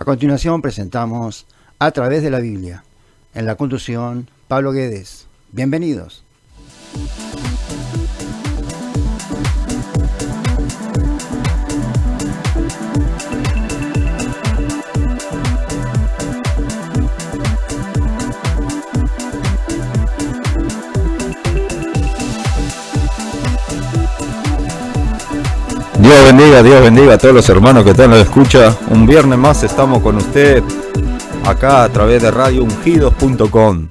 continuación presentamos A través de la Biblia. En la conducción, Pablo Guedes. Bienvenidos. Dios bendiga a todos los hermanos que están en la escucha. Un viernes más estamos con usted acá a través de radioungidos.com.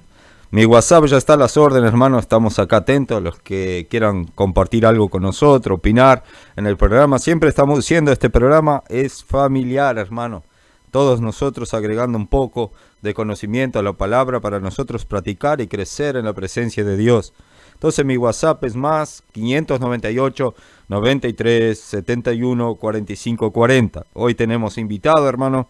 Mi WhatsApp ya está a las órdenes, hermanos. Estamos acá atentos a los que quieran compartir algo con nosotros, opinar en el programa. Siempre estamos diciendo, este programa es familiar, hermano. Todos nosotros agregando un poco de conocimiento a la palabra para nosotros practicar y crecer en la presencia de Dios. Entonces mi WhatsApp es más 598 93 71 45 40. Hoy tenemos invitado, hermano.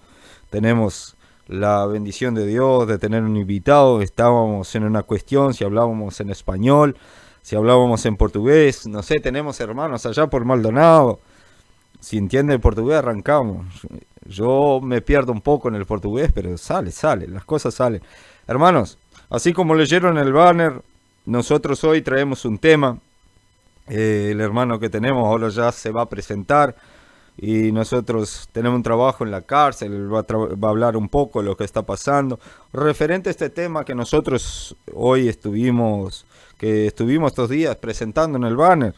Tenemos la bendición de Dios de tener un invitado. Estábamos en una cuestión, si hablábamos en español, si hablábamos en portugués. No sé, tenemos hermanos allá por Maldonado. Si entiende el portugués, arrancamos. Yo me pierdo un poco en el portugués, pero sale, las cosas salen. Hermanos, así como leyeron el banner, nosotros hoy traemos un tema. El hermano que tenemos ahora ya se va a presentar y nosotros tenemos un trabajo en la cárcel. Él va a hablar un poco de lo que está pasando referente a este tema que nosotros hoy estuvimos estos días presentando en el banner.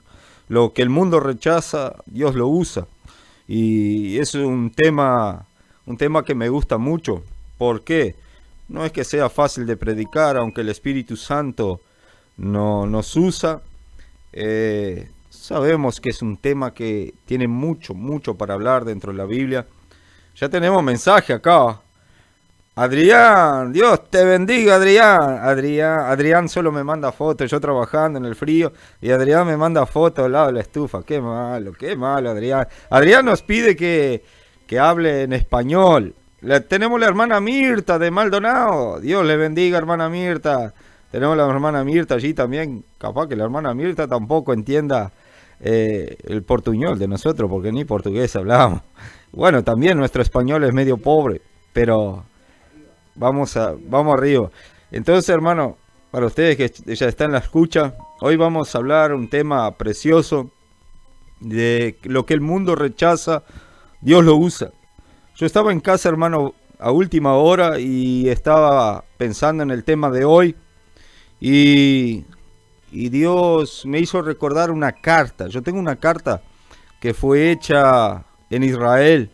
Lo que el mundo rechaza, Dios lo usa, y es un tema que me gusta mucho. ¿Por qué? No es que sea fácil de predicar, aunque el Espíritu Santo nos usa. Sabemos que es un tema que tiene mucho para hablar dentro de la Biblia. Ya tenemos mensaje acá. Adrián, Dios te bendiga, Adrián solo me manda fotos, yo trabajando en el frío, y Adrián me manda fotos al lado de la estufa. Qué malo, Adrián. Adrián nos pide que hable en español. Tenemos la hermana Mirta de Maldonado. Dios le bendiga, hermana Mirta. Tenemos la hermana Mirta allí también. Capaz que la hermana Mirta tampoco entienda el portuñol de nosotros, porque ni portugués hablamos. Bueno, también nuestro español es medio pobre, pero vamos arriba. Entonces, hermano, para ustedes que ya están en la escucha, hoy vamos a hablar un tema precioso de lo que el mundo rechaza, Dios lo usa. Yo estaba en casa, hermano, a última hora y estaba pensando en el tema de hoy. Y Dios me hizo recordar una carta. Yo tengo una carta que fue hecha en Israel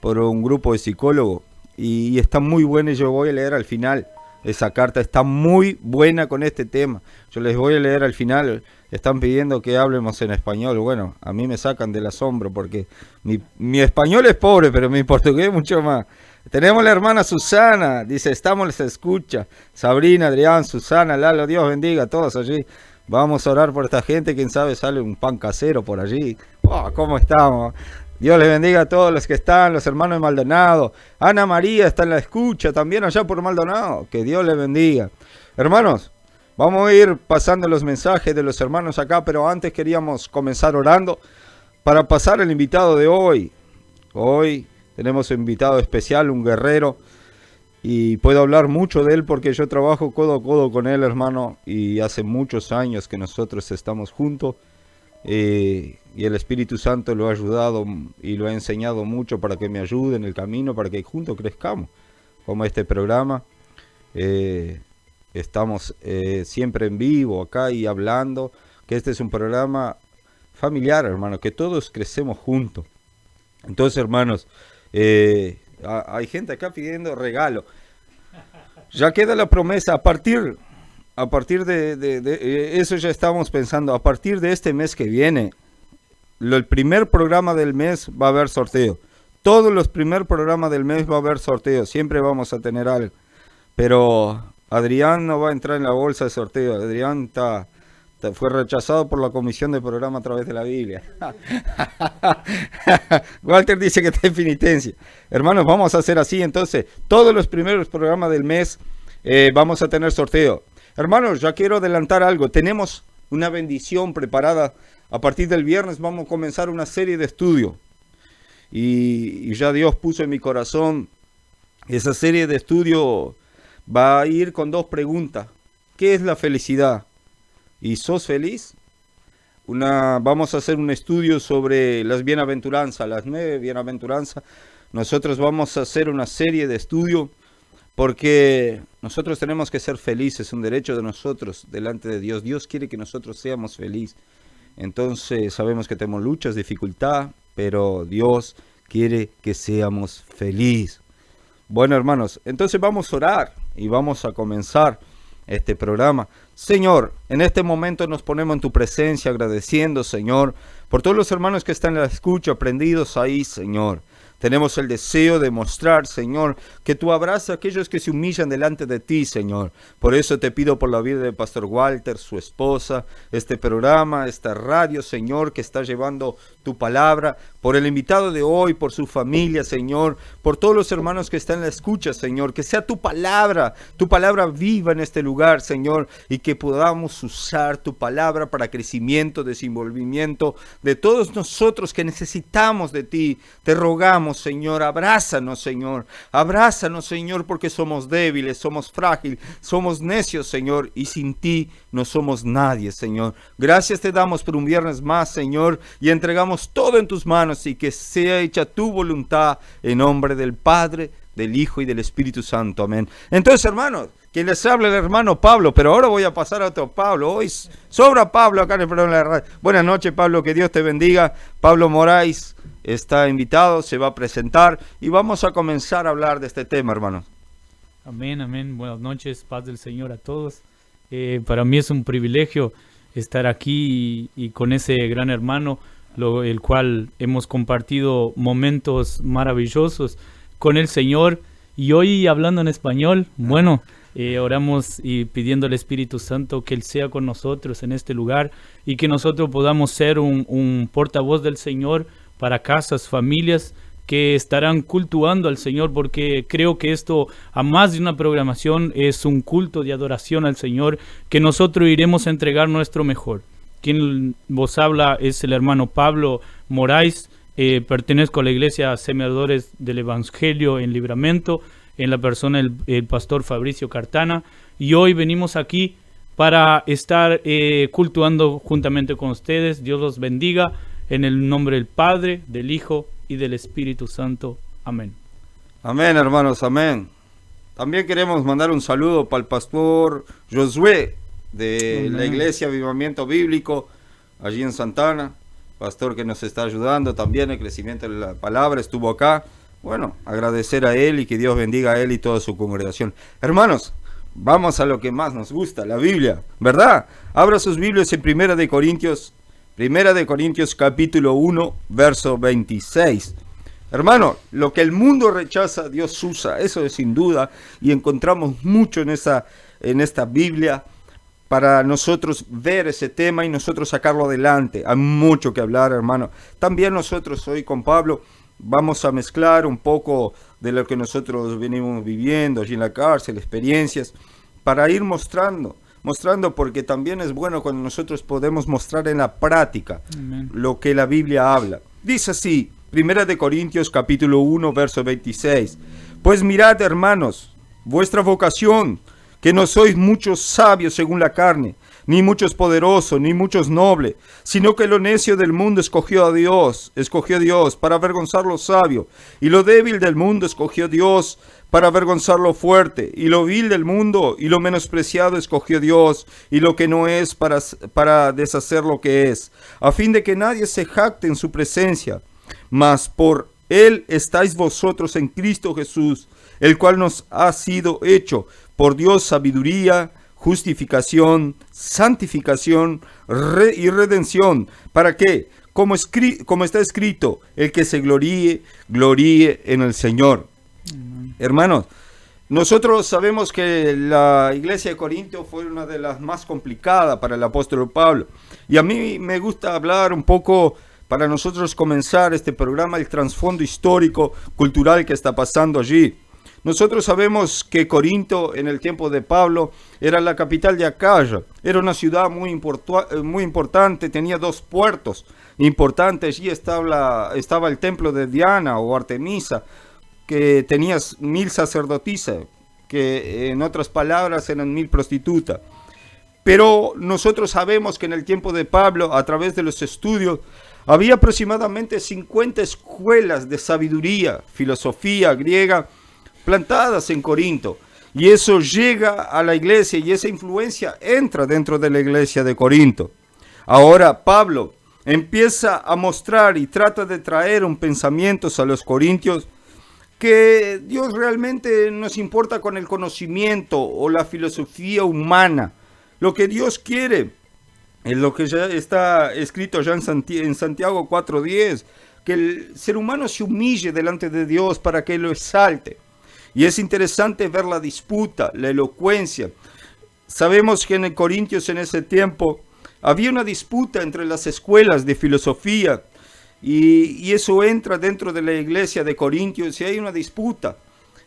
por un grupo de psicólogos y está muy buena, y yo voy a leer al final. Esa carta está muy buena con este tema. Yo les voy a leer al final. Están pidiendo que hablemos en español. Bueno, a mí me sacan del asombro porque mi español es pobre, pero mi portugués mucho más. Tenemos la hermana Susana, dice, estamos, les escucha. Sabrina, Adrián, Susana, Lalo, Dios bendiga a todos allí. Vamos a orar por esta gente, quién sabe sale un pan casero por allí. Oh, ¿cómo estamos? Dios les bendiga a todos los que están, los hermanos de Maldonado. Ana María está en la escucha, también allá por Maldonado. Que Dios les bendiga. Hermanos, vamos a ir pasando los mensajes de los hermanos acá, pero antes queríamos comenzar orando para pasar el invitado de hoy. Hoy tenemos un invitado especial, un guerrero, y puedo hablar mucho de él porque yo trabajo codo a codo con él, hermano, y hace muchos años que nosotros estamos juntos, y el Espíritu Santo lo ha ayudado y lo ha enseñado mucho para que me ayude en el camino, para que juntos crezcamos, como este programa. Estamos siempre en vivo acá y hablando, que este es un programa familiar, hermano, que todos crecemos juntos. Entonces, hermanos, hay gente acá pidiendo regalo. Ya queda la promesa, a partir de eso ya estamos pensando, a partir de este mes que viene, el primer programa del mes va a haber sorteo. Todos los primeros programas del mes va a haber sorteo, siempre vamos a tener algo. Pero Adrián no va a entrar en la bolsa de sorteo. Adrián fue rechazado por la comisión de programa a través de la Biblia. Walter dice que está en penitencia. Hermanos, vamos a hacer así. Entonces, todos los primeros programas del mes vamos a tener sorteo. Hermanos, ya quiero adelantar algo. Tenemos una bendición preparada. A partir del viernes vamos a comenzar una serie de estudios. Y ya Dios puso en mi corazón Esa serie de estudio va a ir con dos preguntas. ¿Qué es la felicidad? ¿Y sos feliz? Vamos a hacer un estudio sobre las bienaventuranzas, las 9 bienaventuranzas. Nosotros vamos a hacer una serie de estudio porque nosotros tenemos que ser felices, es un derecho de nosotros delante de Dios. Dios quiere que nosotros seamos felices. Entonces sabemos que tenemos luchas, dificultad, pero Dios quiere que seamos felices. Bueno, hermanos, entonces vamos a orar y vamos a comenzar este programa. Señor, en este momento nos ponemos en tu presencia agradeciendo, Señor, por todos los hermanos que están en la escucha, prendidos ahí, Señor. Tenemos el deseo de mostrar, Señor, que tú abrazas a aquellos que se humillan delante de ti, Señor. Por eso te pido por la vida del pastor Walter, su esposa, este programa, esta radio, Señor, que está llevando tu palabra, por el invitado de hoy, por su familia, Señor, por todos los hermanos que están en la escucha, Señor, que sea tu palabra viva en este lugar, Señor, y que podamos usar tu palabra para crecimiento, desenvolvimiento de todos nosotros que necesitamos de ti. Te rogamos, Señor, abrázanos, Señor, porque somos débiles, somos frágiles, somos necios, Señor, y sin ti no somos nadie, Señor. Gracias te damos por un viernes más, Señor, y entregamos todo en tus manos y que sea hecha tu voluntad en nombre del Padre, del Hijo y del Espíritu Santo. Amén. Entonces, hermanos, quien les habla el hermano Pablo, pero ahora voy a pasar a otro Pablo. Hoy sobra Pablo acá en el programa de la radio. Buenas noches, Pablo, que Dios te bendiga. Pablo Moraes está invitado, se va a presentar y vamos a comenzar a hablar de este tema, hermanos. Amén, amén. Buenas noches, paz del Señor a todos. Para mí es un privilegio estar aquí y con ese gran hermano, el cual hemos compartido momentos maravillosos con el Señor. Y hoy hablando en español, bueno, oramos y pidiendo al Espíritu Santo que Él sea con nosotros en este lugar y que nosotros podamos ser un portavoz del Señor para casas, familias que estarán cultuando al Señor, porque creo que esto, a más de una programación, es un culto de adoración al Señor, que nosotros iremos a entregar nuestro mejor. Quien vos habla es el hermano Pablo Moraes, pertenezco a la iglesia Semeadores del Evangelio en Libramento, en la persona el pastor Fabricio Cartana, y hoy venimos aquí para estar cultuando juntamente con ustedes. Dios los bendiga en el nombre del Padre, del Hijo y del Espíritu Santo. Amén. Amén, hermanos, amén. También queremos mandar un saludo para el pastor Josué de la iglesia Avivamiento Bíblico allí en Santana, pastor que nos está ayudando también en el crecimiento de la palabra, estuvo acá. Bueno, agradecer a él y que Dios bendiga a él y toda su congregación. Hermanos, vamos a lo que más nos gusta, la Biblia, ¿verdad? Abra sus Biblias en Primera de Corintios capítulo 1, verso 26. Hermano, lo que el mundo rechaza, Dios usa, eso es sin duda, y encontramos mucho en esta Biblia para nosotros ver ese tema y nosotros sacarlo adelante. Hay mucho que hablar, hermano. También nosotros hoy con Pablo vamos a mezclar un poco de lo que nosotros venimos viviendo allí en la cárcel, experiencias, para ir mostrando, porque también es bueno cuando nosotros podemos mostrar en la práctica lo que la Biblia habla. Dice así, 1 de Corintios capítulo 1, verso 26. Pues mirad, hermanos, vuestra vocación, que no sois muchos sabios según la carne, ni muchos poderosos, ni muchos nobles, sino que lo necio del mundo escogió Dios para avergonzar lo sabio, y lo débil del mundo escogió Dios para avergonzar lo fuerte, y lo vil del mundo y lo menospreciado escogió Dios, y lo que no es para deshacer lo que es, a fin de que nadie se jacte en su presencia. Mas por Él estáis vosotros en Cristo Jesús, el cual nos ha sido hecho por Dios sabiduría, justificación, santificación y redención. ¿Para qué? Como está escrito, el que se gloríe en el Señor. Hermanos, nosotros sabemos que la iglesia de Corinto fue una de las más complicadas para el apóstol Pablo. Y a mí me gusta hablar un poco, para nosotros comenzar este programa, el trasfondo histórico, cultural que está pasando allí. Nosotros sabemos que Corinto en el tiempo de Pablo era la capital de Acaya, era una ciudad muy importante, tenía 2 puertos importantes, allí estaba el templo de Diana o Artemisa, que tenías 1000 sacerdotisas, que en otras palabras eran 1000 prostitutas. Pero nosotros sabemos que en el tiempo de Pablo, a través de los estudios, había aproximadamente 50 escuelas de sabiduría, filosofía griega, plantadas en Corinto. Y eso llega a la iglesia y esa influencia entra dentro de la iglesia de Corinto. Ahora Pablo empieza a mostrar y trata de traer un pensamiento a los corintios que Dios realmente nos importa con el conocimiento o la filosofía humana. Lo que Dios quiere es lo que ya está escrito ya en Santiago 4:10, que el ser humano se humille delante de Dios para que lo exalte. Y es interesante ver la disputa, la elocuencia. Sabemos que en Corintios en ese tiempo había una disputa entre las escuelas de filosofía y eso entra dentro de la iglesia de Corintios y hay una disputa.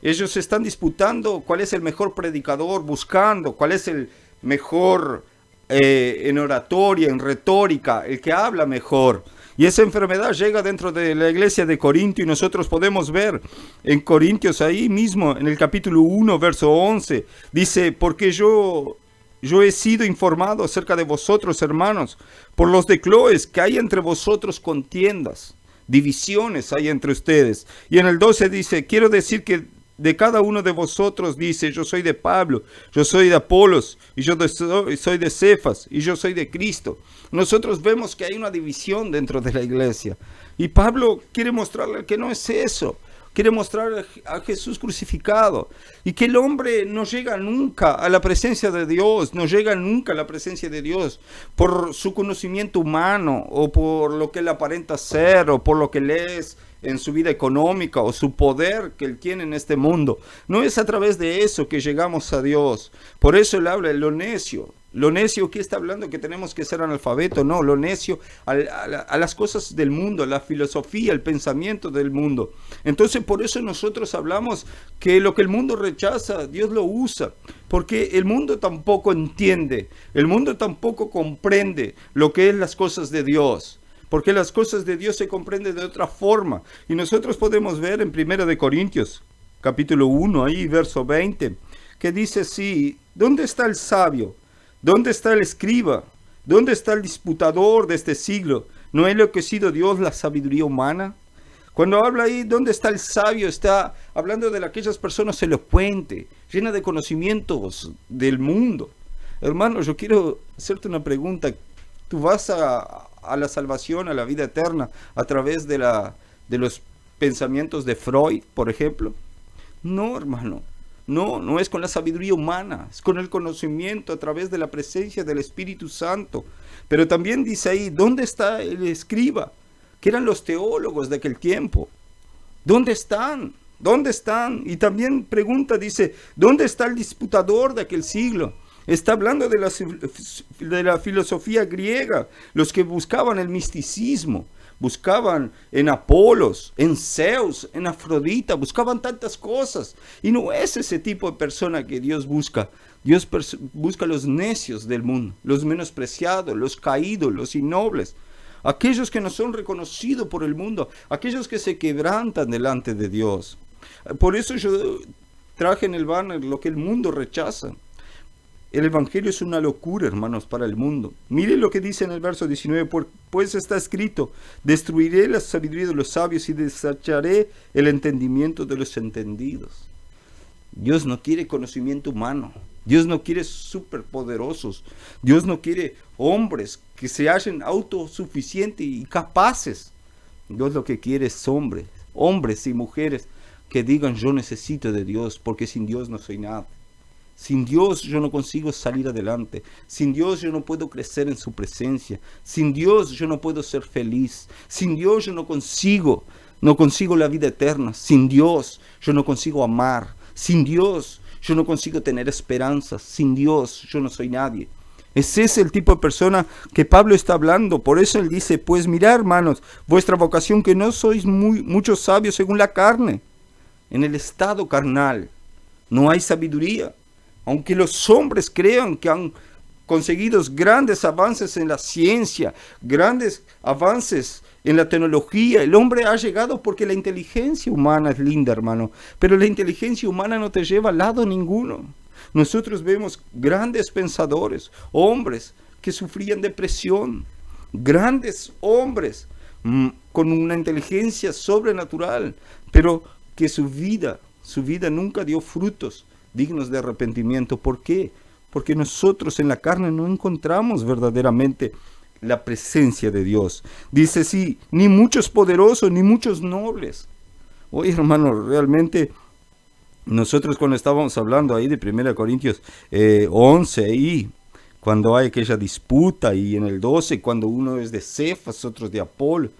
Ellos están disputando cuál es el mejor predicador, buscando cuál es el mejor en oratoria, en retórica, el que habla mejor. Y esa enfermedad llega dentro de la iglesia de Corinto y nosotros podemos ver en Corintios ahí mismo, en el capítulo 1, verso 11, dice, porque yo he sido informado acerca de vosotros, hermanos, por los de Cloes, que hay entre vosotros contiendas, divisiones hay entre ustedes. Y en el 12 dice, quiero decir que de cada uno de vosotros dice, yo soy de Pablo, yo soy de Apolos, y yo soy de Cefas, y yo soy de Cristo. Nosotros vemos que hay una división dentro de la iglesia. Y Pablo quiere mostrarle que no es eso. Quiere mostrar a Jesús crucificado. Y que el hombre no llega nunca a la presencia de Dios, no llega nunca a la presencia de Dios por su conocimiento humano, o por lo que él aparenta ser, o por lo que él es en su vida económica, o su poder que él tiene en este mundo. No es a través de eso que llegamos a Dios. Por eso él habla de lo necio. Lo necio, ¿qué está hablando? Que tenemos que ser analfabetos. No, lo necio a las cosas del mundo, a la filosofía, el pensamiento del mundo. Entonces por eso nosotros hablamos que lo que el mundo rechaza, Dios lo usa. Porque el mundo tampoco entiende, el mundo tampoco comprende lo que es las cosas de Dios. Porque las cosas de Dios se comprenden de otra forma. Y nosotros podemos ver en 1 de Corintios, capítulo 1, ahí verso 20, que dice así, ¿dónde está el sabio? ¿Dónde está el escriba? ¿Dónde está el disputador de este siglo? ¿No ha enloquecido Dios la sabiduría humana? Cuando habla ahí, ¿dónde está el sabio? Está hablando de aquellas personas elocuentes, llenas de conocimientos del mundo. Hermano, yo quiero hacerte una pregunta. ¿Tú vas a la salvación, a la vida eterna, a través de los pensamientos de Freud, por ejemplo? No, hermano. No es con la sabiduría humana, es con el conocimiento a través de la presencia del Espíritu Santo. Pero también dice ahí, ¿dónde está el escriba? Que eran los teólogos de aquel tiempo. ¿Dónde están? ¿Dónde están? Y también pregunta, dice, ¿dónde está el disputador de aquel siglo? Está hablando de la filosofía griega, los que buscaban el misticismo. Buscaban en Apolos, en Zeus, en Afrodita, buscaban tantas cosas. Y no es ese tipo de persona que Dios busca. Dios busca a los necios del mundo, los menospreciados, los caídos, los innobles. Aquellos que no son reconocidos por el mundo, aquellos que se quebrantan delante de Dios. Por eso yo traje en el banner lo que el mundo rechaza. El evangelio es una locura, hermanos, para el mundo. Miren lo que dice en el verso 19, pues está escrito, destruiré la sabiduría de los sabios y desecharé el entendimiento de los entendidos. Dios no quiere conocimiento humano. Dios no quiere superpoderosos. Dios no quiere hombres que se hallen autosuficientes y capaces. Dios lo que quiere es hombres y mujeres que digan yo necesito de Dios porque sin Dios no soy nada. Sin Dios yo no consigo salir adelante. Sin Dios yo no puedo crecer en su presencia. Sin Dios yo no puedo ser feliz. Sin Dios yo no consigo la vida eterna. Sin Dios yo no consigo amar. Sin Dios yo no consigo tener esperanza. Sin Dios yo no soy nadie. Ese es el tipo de persona que Pablo está hablando. Por eso él dice, pues mirad, hermanos, vuestra vocación, que no sois muchos sabios según la carne. En el estado carnal no hay sabiduría. Aunque los hombres crean que han conseguidos grandes avances en la ciencia, grandes avances en la tecnología. El hombre ha llegado porque la inteligencia humana es linda, hermano, pero la inteligencia humana no te lleva al lado ninguno. Nosotros vemos grandes pensadores, hombres que sufrían depresión, grandes hombres con una inteligencia sobrenatural, pero que su vida nunca dio frutos dignos de arrepentimiento. ¿Por qué? Porque nosotros en la carne no encontramos verdaderamente la presencia de Dios. Dice, sí, ni muchos poderosos, ni muchos nobles. Oye, hermano, realmente nosotros cuando estábamos hablando ahí de 1 Corintios 11, ahí, cuando hay aquella disputa, y en el 12, cuando uno es de Cefas, otros de Apolo,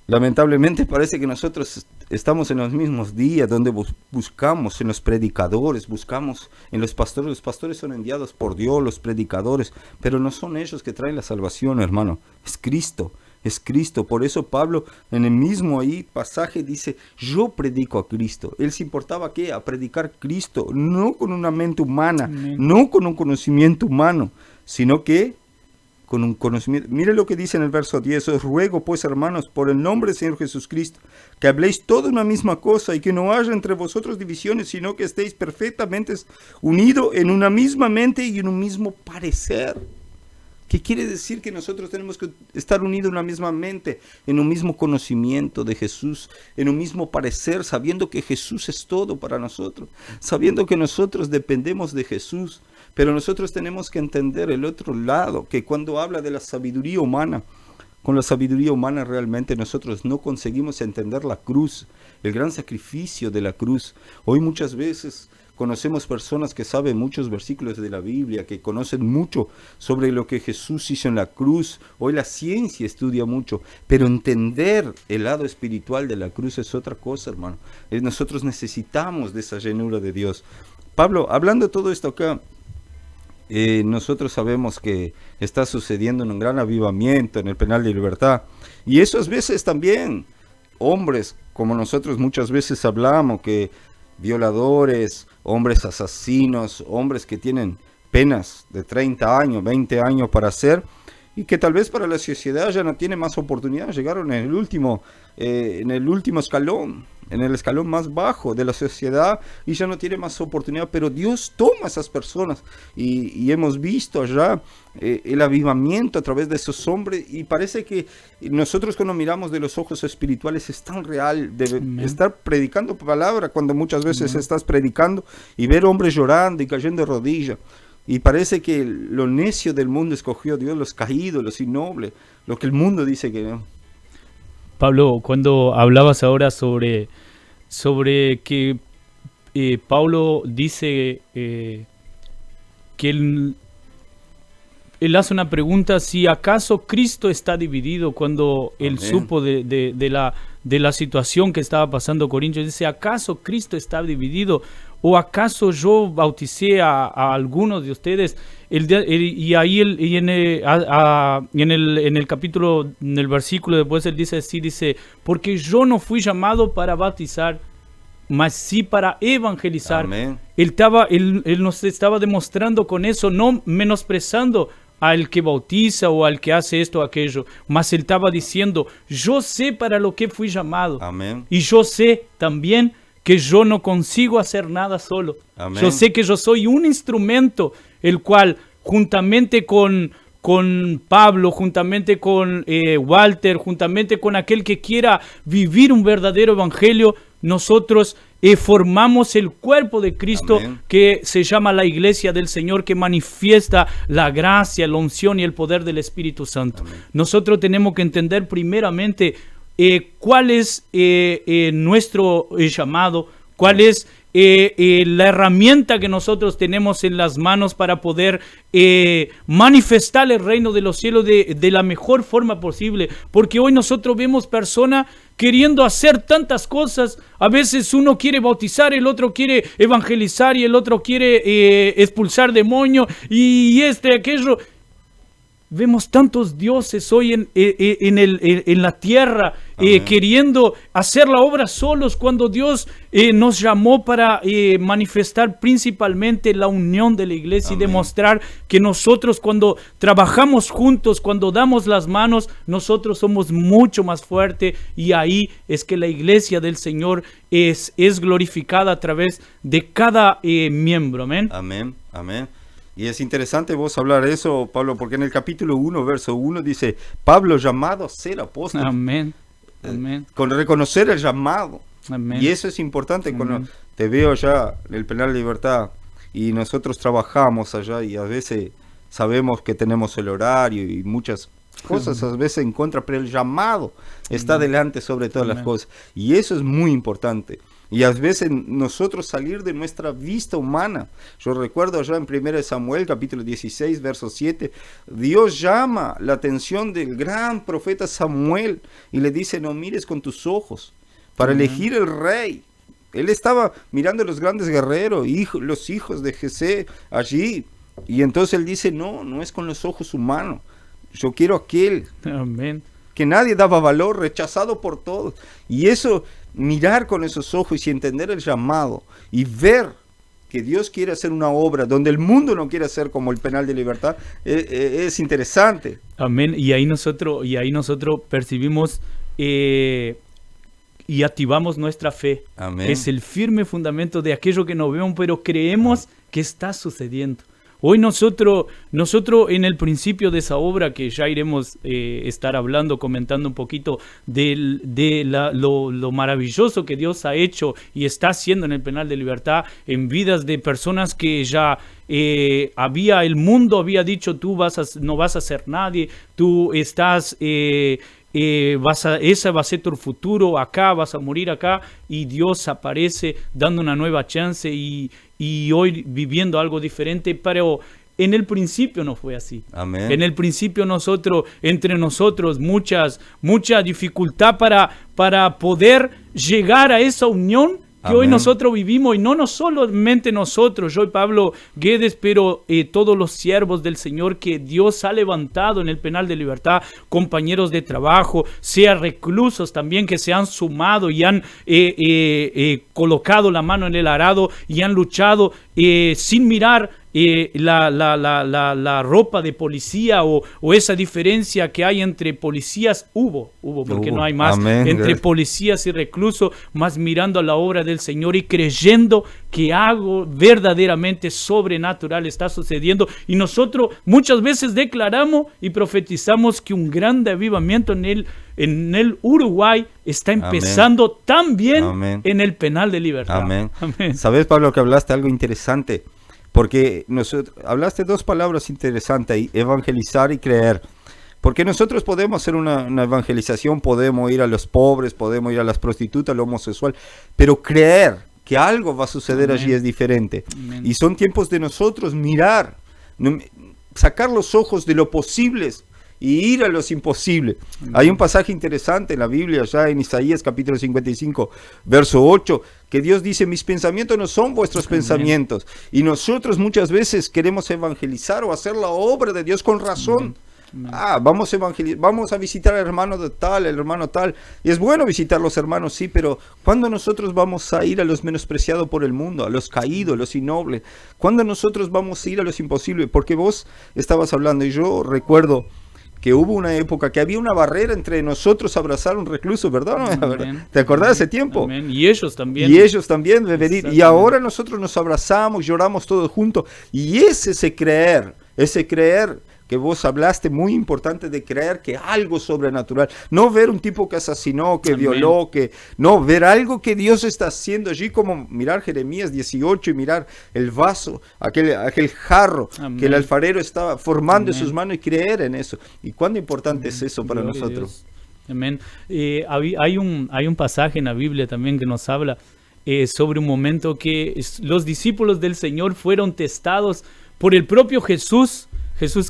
lamentablemente parece que nosotros estamos en los mismos días donde buscamos en los predicadores, buscamos en los pastores. Los pastores son enviados por Dios, los predicadores, pero no son ellos que traen la salvación, hermano. Es Cristo, es Cristo. Por eso Pablo en el mismo ahí pasaje dice, yo predico a Cristo. Él se importaba ¿qué? A predicar Cristo, no con una mente humana, no con un conocimiento humano, sino que con un conocimiento. Mire lo que dice en el verso 10. Os ruego pues, hermanos, por el nombre del Señor Jesucristo, que habléis toda una misma cosa y que no haya entre vosotros divisiones, sino que estéis perfectamente unidos en una misma mente y en un mismo parecer. ¿Qué quiere decir? Que nosotros tenemos que estar unidos en una misma mente, en un mismo conocimiento de Jesús, en un mismo parecer, sabiendo que Jesús es todo para nosotros, sabiendo que nosotros dependemos de Jesús. Pero nosotros tenemos que entender el otro lado, que cuando habla de la sabiduría humana, con la sabiduría humana realmente nosotros no conseguimos entender la cruz, el gran sacrificio de la cruz. Hoy muchas veces conocemos personas que saben muchos versículos de la Biblia, que conocen mucho sobre lo que Jesús hizo en la cruz. Hoy la ciencia estudia mucho, pero entender el lado espiritual de la cruz es otra cosa, hermano. Nosotros necesitamos de esa llenura de Dios. Pablo, hablando de todo esto acá, nosotros sabemos que está sucediendo un gran avivamiento en el penal de libertad, y esas veces también hombres como nosotros muchas veces hablamos, que violadores, hombres asesinos, hombres que tienen penas de 30 años, 20 años para hacer, y que tal vez para la sociedad ya no tiene más oportunidad, llegaron en el último escalón, en el escalón más bajo de la sociedad, y ya no tiene más oportunidad, pero Dios toma a esas personas, y hemos visto allá el avivamiento a través de esos hombres, y parece que nosotros cuando miramos de los ojos espirituales es tan real de estar predicando palabra, cuando muchas veces estás predicando y ver hombres llorando y cayendo de rodillas. Y parece que lo necio del mundo escogió a Dios, los caídos, los innobles, lo que el mundo dice que no. Pablo, cuando hablabas ahora sobre que Pablo dice que él hace una pregunta, si acaso Cristo está dividido, cuando él supo de la situación que estaba pasando Corintios, dice, ¿acaso Cristo está dividido? ¿O acaso yo bauticé a algunos de ustedes? Y ahí en el capítulo, en el versículo después él dice así, dice, porque yo no fui llamado para bautizar, mas sí para evangelizar. Amén. Él nos estaba demostrando con eso, no menosprezando al que bautiza o al que hace esto o aquello, mas él estaba diciendo, yo sé para lo que fui llamado. Amén. Y yo sé también que yo no consigo hacer nada solo. Amén. Yo sé que yo soy un instrumento, el cual juntamente con Pablo, juntamente con Walter, juntamente con aquel que quiera vivir un verdadero evangelio, nosotros formamos el cuerpo de Cristo. Amén. Que se llama la iglesia del Señor, que manifiesta la gracia, la unción y el poder del Espíritu Santo. Amén. Nosotros tenemos que entender primeramente cuál es nuestro llamado, cuál es la herramienta que nosotros tenemos en las manos para poder manifestar el reino de los cielos de la mejor forma posible. Porque hoy nosotros vemos personas queriendo hacer tantas cosas. A veces uno quiere bautizar, el otro quiere evangelizar y el otro quiere expulsar demonios y aquello. Vemos tantos dioses hoy en la tierra queriendo hacer la obra solos, cuando Dios nos llamó para manifestar principalmente la unión de la iglesia. Amén. Y demostrar que nosotros, cuando trabajamos juntos, cuando damos las manos, nosotros somos mucho más fuertes, y ahí es que la iglesia del Señor es glorificada a través de cada miembro. Amén. Amén. Amén. Y es interesante vos hablar eso, Pablo, porque en el capítulo 1, verso 1 dice, Pablo llamado a ser apóstol. Amén. Amén. Con reconocer el llamado. Amén. Y eso es importante. Cuando te veo allá en el Penal de Libertad y nosotros trabajamos allá y a veces sabemos que tenemos el horario y muchas cosas a veces en contra, pero el llamado está delante sobre todas las cosas. Y eso es muy importante. Y a veces nosotros salir de nuestra vista humana. Yo recuerdo allá en 1 Samuel, capítulo 16, verso 7, Dios llama la atención del gran profeta Samuel y le dice, no mires con tus ojos para elegir el rey. Él estaba mirando a los grandes guerreros, los hijos de Jesé allí. Y entonces él dice, no es con los ojos humanos. Yo quiero aquel que nadie daba valor, rechazado por todos. Y eso... mirar con esos ojos y entender el llamado y ver que Dios quiere hacer una obra donde el mundo no quiere hacer, como el Penal de Libertad, es interesante. Amén. Y ahí nosotros percibimos y activamos nuestra fe. Amén. Es el firme fundamento de aquello que no vemos, pero creemos que está sucediendo. Hoy nosotros en el principio de esa obra, que ya iremos estar hablando, comentando un poquito lo maravilloso que Dios ha hecho y está haciendo en el Penal de Libertad, en vidas de personas que ya el mundo había dicho, tú no vas a ser nadie, tú estás... ese va a ser tu futuro acá, vas a morir acá, y Dios aparece dando una nueva chance y hoy viviendo algo diferente, pero en el principio no fue así. Amén. En el principio entre nosotros mucha dificultad para poder llegar a esa unión que hoy nosotros vivimos, y no solamente nosotros, yo y Pablo Guedes, pero todos los siervos del Señor que Dios ha levantado en el Penal de Libertad, compañeros de trabajo, sea reclusos también, que se han sumado y han colocado la mano en el arado y han luchado sin mirar la ropa de policía o esa diferencia que hay entre policías, porque no hay más. Amén. Entre policías y reclusos, más mirando a la obra del Señor y creyendo que algo verdaderamente sobrenatural está sucediendo, y nosotros muchas veces declaramos y profetizamos que un gran avivamiento en el Uruguay está empezando también en el Penal de Libertad. Amén. ¿Sabes, Pablo, que hablaste algo interesante? Porque hablaste dos palabras interesantes ahí, evangelizar y creer. Porque nosotros podemos hacer una evangelización, podemos ir a los pobres, podemos ir a las prostitutas, a lo homosexual, pero creer que algo va a suceder allí es diferente. Amén. Y son tiempos de nosotros mirar, sacar los ojos de lo posible y ir a los imposibles. Hay un pasaje interesante en la Biblia, ya en Isaías capítulo 55, verso 8, que Dios dice, mis pensamientos no son vuestros pensamientos. Y nosotros muchas veces queremos evangelizar o hacer la obra de Dios con razón. Vamos a visitar al hermano de tal, el hermano tal. Y es bueno visitar los hermanos, sí, pero ¿cuándo nosotros vamos a ir a los menospreciados por el mundo, a los caídos, a los innobles? ¿Cuándo nosotros vamos a ir a los imposibles? Porque vos estabas hablando, y yo recuerdo que hubo una época que había una barrera entre nosotros abrazar a un recluso, ¿verdad? ¿Te acordás de ese tiempo? Amén. Y ellos también. Y ahora nosotros nos abrazamos, lloramos todos juntos. Y es ese creer que vos hablaste, muy importante, de creer que algo sobrenatural, no ver un tipo que asesinó, que violó, ver algo que Dios está haciendo allí, como mirar Jeremías 18 y mirar el vaso, aquel jarro que el alfarero estaba formando en sus manos, y creer en eso. ¿Y cuán importante es eso para nosotros? Amén. Hay un pasaje en la Biblia también que nos habla sobre un momento que los discípulos del Señor fueron testados por el propio Jesús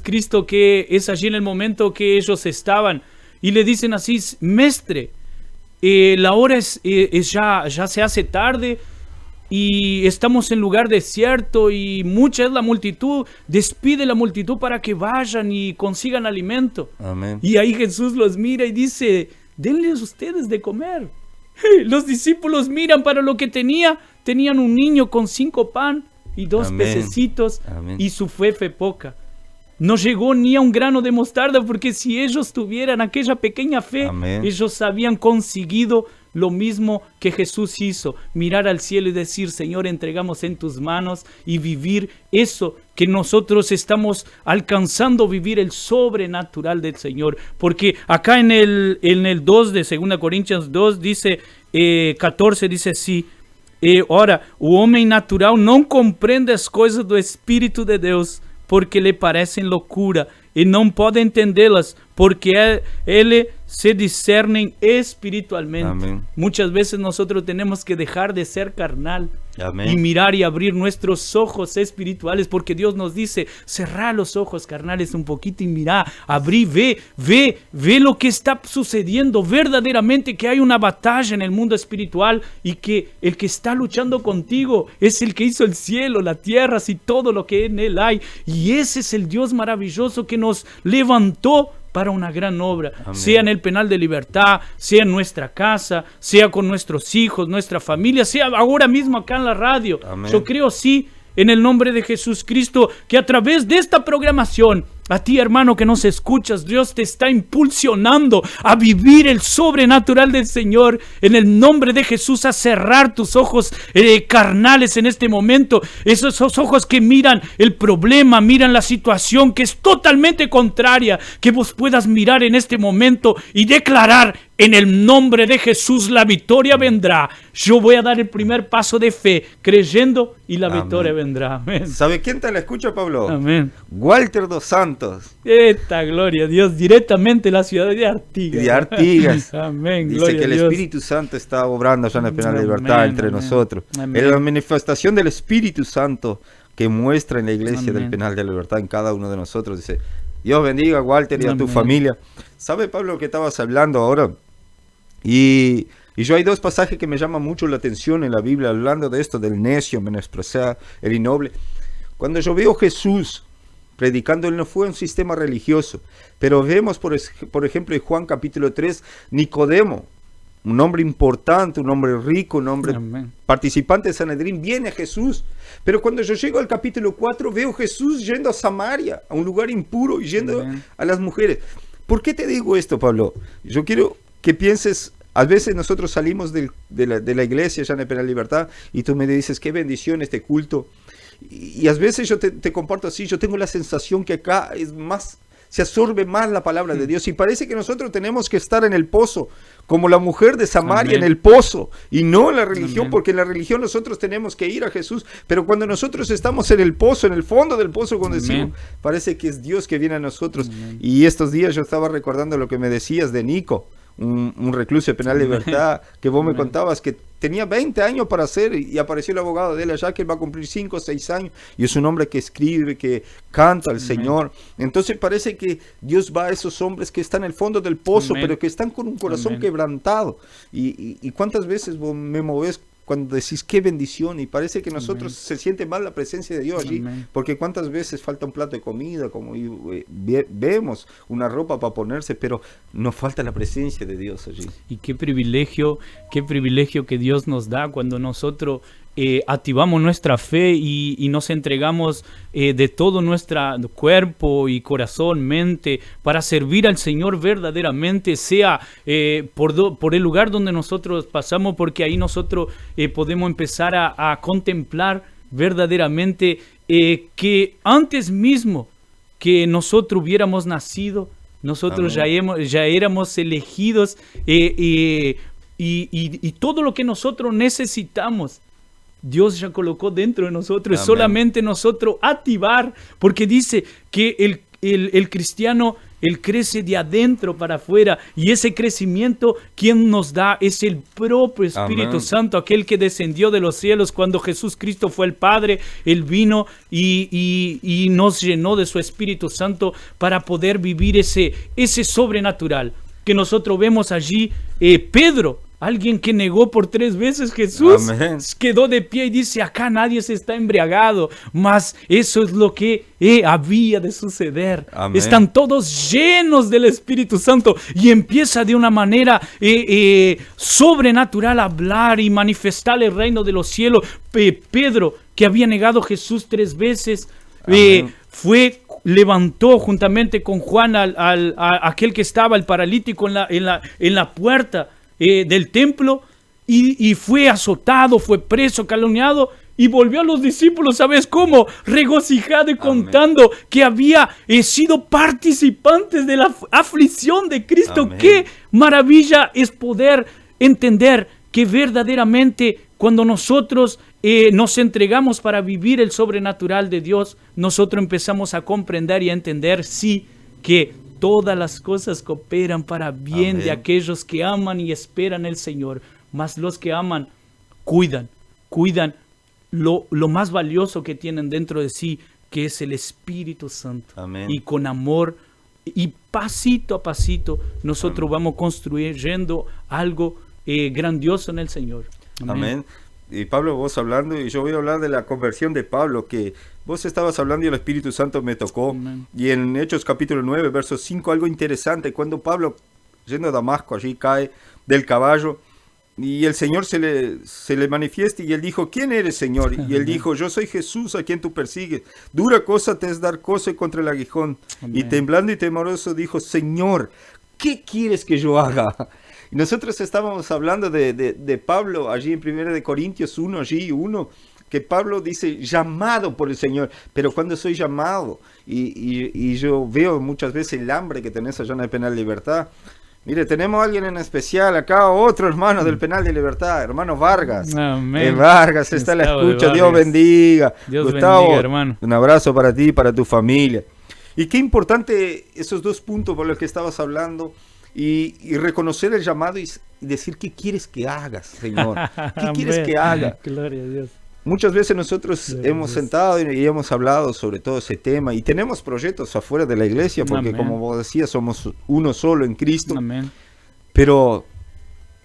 Cristo, que es allí en el momento que ellos estaban, y le dicen así, Mestre, la hora ya se hace tarde, y estamos en lugar desierto y mucha es la multitud, despide la multitud para que vayan y consigan alimento. Amén. Y ahí Jesús los mira y dice, denles ustedes de comer. Los discípulos miran para lo que tenían un niño con 5 pan y 2 Amén. pececitos. Amén. Y su fe fue poca. No llegó ni a un grano de mostarda, porque si ellos tuvieran aquella pequeña fe, Amén. ellos habían conseguido lo mismo que Jesús hizo, mirar al cielo y decir, Señor, entregamos en tus manos, y vivir eso que nosotros estamos alcanzando, vivir el sobrenatural del Señor. Porque acá en el 2 de 2 Corintios 2 dice, 14 dice así, ora, o homem natural não compreende as coisas do Espírito de Deus, porque lhe parecem loucura, e não pode entendê-las, porque ele se discernem espiritualmente. Amén. Muchas veces nosotros tenemos que dejar de ser carnal Amén. y mirar y abrir nuestros ojos espirituales, porque Dios nos dice, cerrá los ojos carnales un poquito y mirá, abrí, ve lo que está sucediendo verdaderamente, que hay una batalla en el mundo espiritual y que el que está luchando contigo es el que hizo el cielo, la tierra y todo lo que en él hay, y ese es el Dios maravilloso que nos levantó para una gran obra, Amén. sea en el penal de libertad, sea en nuestra casa, sea con nuestros hijos, nuestra familia, sea ahora mismo acá en la radio. Amén. Yo creo sí, en el nombre de Jesús Cristo, que a través de esta programación, a ti, hermano, que nos escuchas, Dios te está impulsionando a vivir el sobrenatural del Señor. En el nombre de Jesús, a cerrar tus ojos carnales en este momento. Esos ojos que miran el problema, miran la situación que es totalmente contraria. Que vos puedas mirar en este momento y declarar, en el nombre de Jesús, la victoria vendrá. Yo voy a dar el primer paso de fe, creyendo, y la Amén. victoria vendrá. Amén. ¿Sabe quién te la escucha, Pablo? Amén. Walter dos Santos. Esta gloria a Dios, directamente de la ciudad de Artigas. De Artigas. Amén. Dice Gloria que el a Dios. Espíritu Santo está obrando allá en el penal de Amén, libertad entre amén, nosotros. amén. Es la manifestación del Espíritu Santo que muestra en la iglesia del Amén. penal de la libertad en cada uno de nosotros. Dice, Dios bendiga a Walter y a tu Amén. familia. ¿Sabe, Pablo, que estabas hablando ahora? Y yo hay 2 pasajes que me llaman mucho la atención en la Biblia, hablando de esto, del necio, menospreciar el innoble. Cuando yo veo a Jesús predicando, él no fue un sistema religioso, pero vemos, por ejemplo, en Juan capítulo 3, Nicodemo, un hombre importante, un hombre rico, un hombre Amén. participante de Sanedrín, viene a Jesús. Pero cuando yo llego al capítulo 4, veo a Jesús yendo a Samaria, a un lugar impuro, y yendo Amén. a las mujeres. ¿Por qué te digo esto, Pablo? Yo quiero que pienses, a veces nosotros salimos de la iglesia ya en el Penal Libertad, y tú me dices, qué bendición este culto. Y a veces yo te comparto así, yo tengo la sensación que acá es más, se absorbe más la palabra de Dios, y parece que nosotros tenemos que estar en el pozo, como la mujer de Samaria. Amén. En el pozo, y no en la religión. Amén. Porque en la religión nosotros tenemos que ir a Jesús, pero cuando nosotros estamos en el pozo, en el fondo del pozo, cuando Amén. decimos, parece que es Dios que viene a nosotros. Amén. Y estos días yo estaba recordando lo que me decías de Nico, un recluso de penal de libertad, que vos me Amén. contabas que tenía 20 años para hacer, y apareció el abogado de él allá, que él va a cumplir 5 o 6 años, y es un hombre que escribe, que canta al Amén. Señor. Entonces parece que Dios va a esos hombres que están en el fondo del pozo, Amén. pero que están con un corazón Amén. quebrantado. Y cuántas veces vos me movés cuando decís qué bendición, y parece que nosotros se siente mal la presencia de Dios allí. Amén. Porque cuántas veces falta un plato de comida, como vemos una ropa para ponerse, pero nos falta la presencia de Dios allí. Y qué privilegio que Dios nos da cuando nosotros activamos nuestra fe y nos entregamos de todo nuestro cuerpo y corazón, mente, para servir al Señor verdaderamente, sea por el lugar donde nosotros pasamos, porque ahí nosotros podemos empezar a contemplar verdaderamente que antes mismo que nosotros hubiéramos nacido, nosotros ya éramos elegidos, y todo lo que nosotros necesitamos, Dios ya colocó dentro de nosotros. Amén. Es solamente nosotros activar, porque dice que el cristiano, él crece de adentro para afuera, y ese crecimiento quien nos da es el propio Espíritu Amén. Santo, aquel que descendió de los cielos cuando Jesús Cristo fue el Padre. Él vino y nos llenó de su Espíritu Santo para poder vivir ese sobrenatural que nosotros vemos allí. Pedro Alguien que negó por 3 veces Jesús, Amén. quedó de pie y dice, acá nadie se está embriagado, mas eso es lo que había de suceder. Amén. Están todos llenos del Espíritu Santo y empieza de una manera sobrenatural a hablar y manifestar el reino de los cielos. Pedro, que había negado a Jesús 3 veces, levantó juntamente con Juan a aquel que estaba, el paralítico, en la puerta del templo, y fue azotado, fue preso, calumniado, y volvió a los discípulos, ¿sabes cómo? Regocijado y contando que había sido participantes de la aflicción de Cristo. Amén. ¡Qué maravilla es poder entender que verdaderamente cuando nosotros nos entregamos para vivir el sobrenatural de Dios, nosotros empezamos a comprender y a entender, sí, que todas las cosas cooperan para bien Amén. de aquellos que aman y esperan el Señor. Mas los que aman, cuidan lo más valioso que tienen dentro de sí, que es el Espíritu Santo. Amén. Y con amor y pasito a pasito, nosotros vamos construyendo algo grandioso en el Señor. Amén. Y Pablo, vos hablando, y yo voy a hablar de la conversión de Pablo, que vos estabas hablando y el Espíritu Santo me tocó. Amén. Y en Hechos capítulo 9, verso 5, algo interesante, cuando Pablo, yendo a Damasco, allí cae del caballo, y el Señor se le manifiesta, y él dijo, ¿quién eres, Señor? Y él dijo, yo soy Jesús a quien tú persigues. Dura cosa te es dar coce contra el aguijón. Amén. Y temblando y temeroso dijo, Señor, ¿qué quieres que yo haga? Y nosotros estábamos hablando de Pablo allí en 1 Corintios 1, allí 1, que Pablo dice, llamado por el Señor. Pero cuando soy llamado, y yo veo muchas veces el hambre que tenés allá en el Penal de Libertad. Mire, tenemos a alguien en especial acá, otro hermano del Penal de Libertad, hermano Vargas. Amén. Vargas está en la Gustavo de escucha, Dios Vargas. bendiga. Dios Gustavo, bendiga, hermano. un abrazo para ti y para tu familia. Y qué importante esos 2 puntos por los que estabas hablando, y reconocer el llamado y decir, ¿qué quieres que hagas, Señor? ¿Qué quieres Amén. que haga? Gloria a Dios. Muchas veces nosotros Gloria a hemos Dios. sentado y hemos hablado sobre todo ese tema, y tenemos proyectos afuera de la iglesia, porque Amén. como vos decías, somos uno solo en Cristo. Amén. Pero,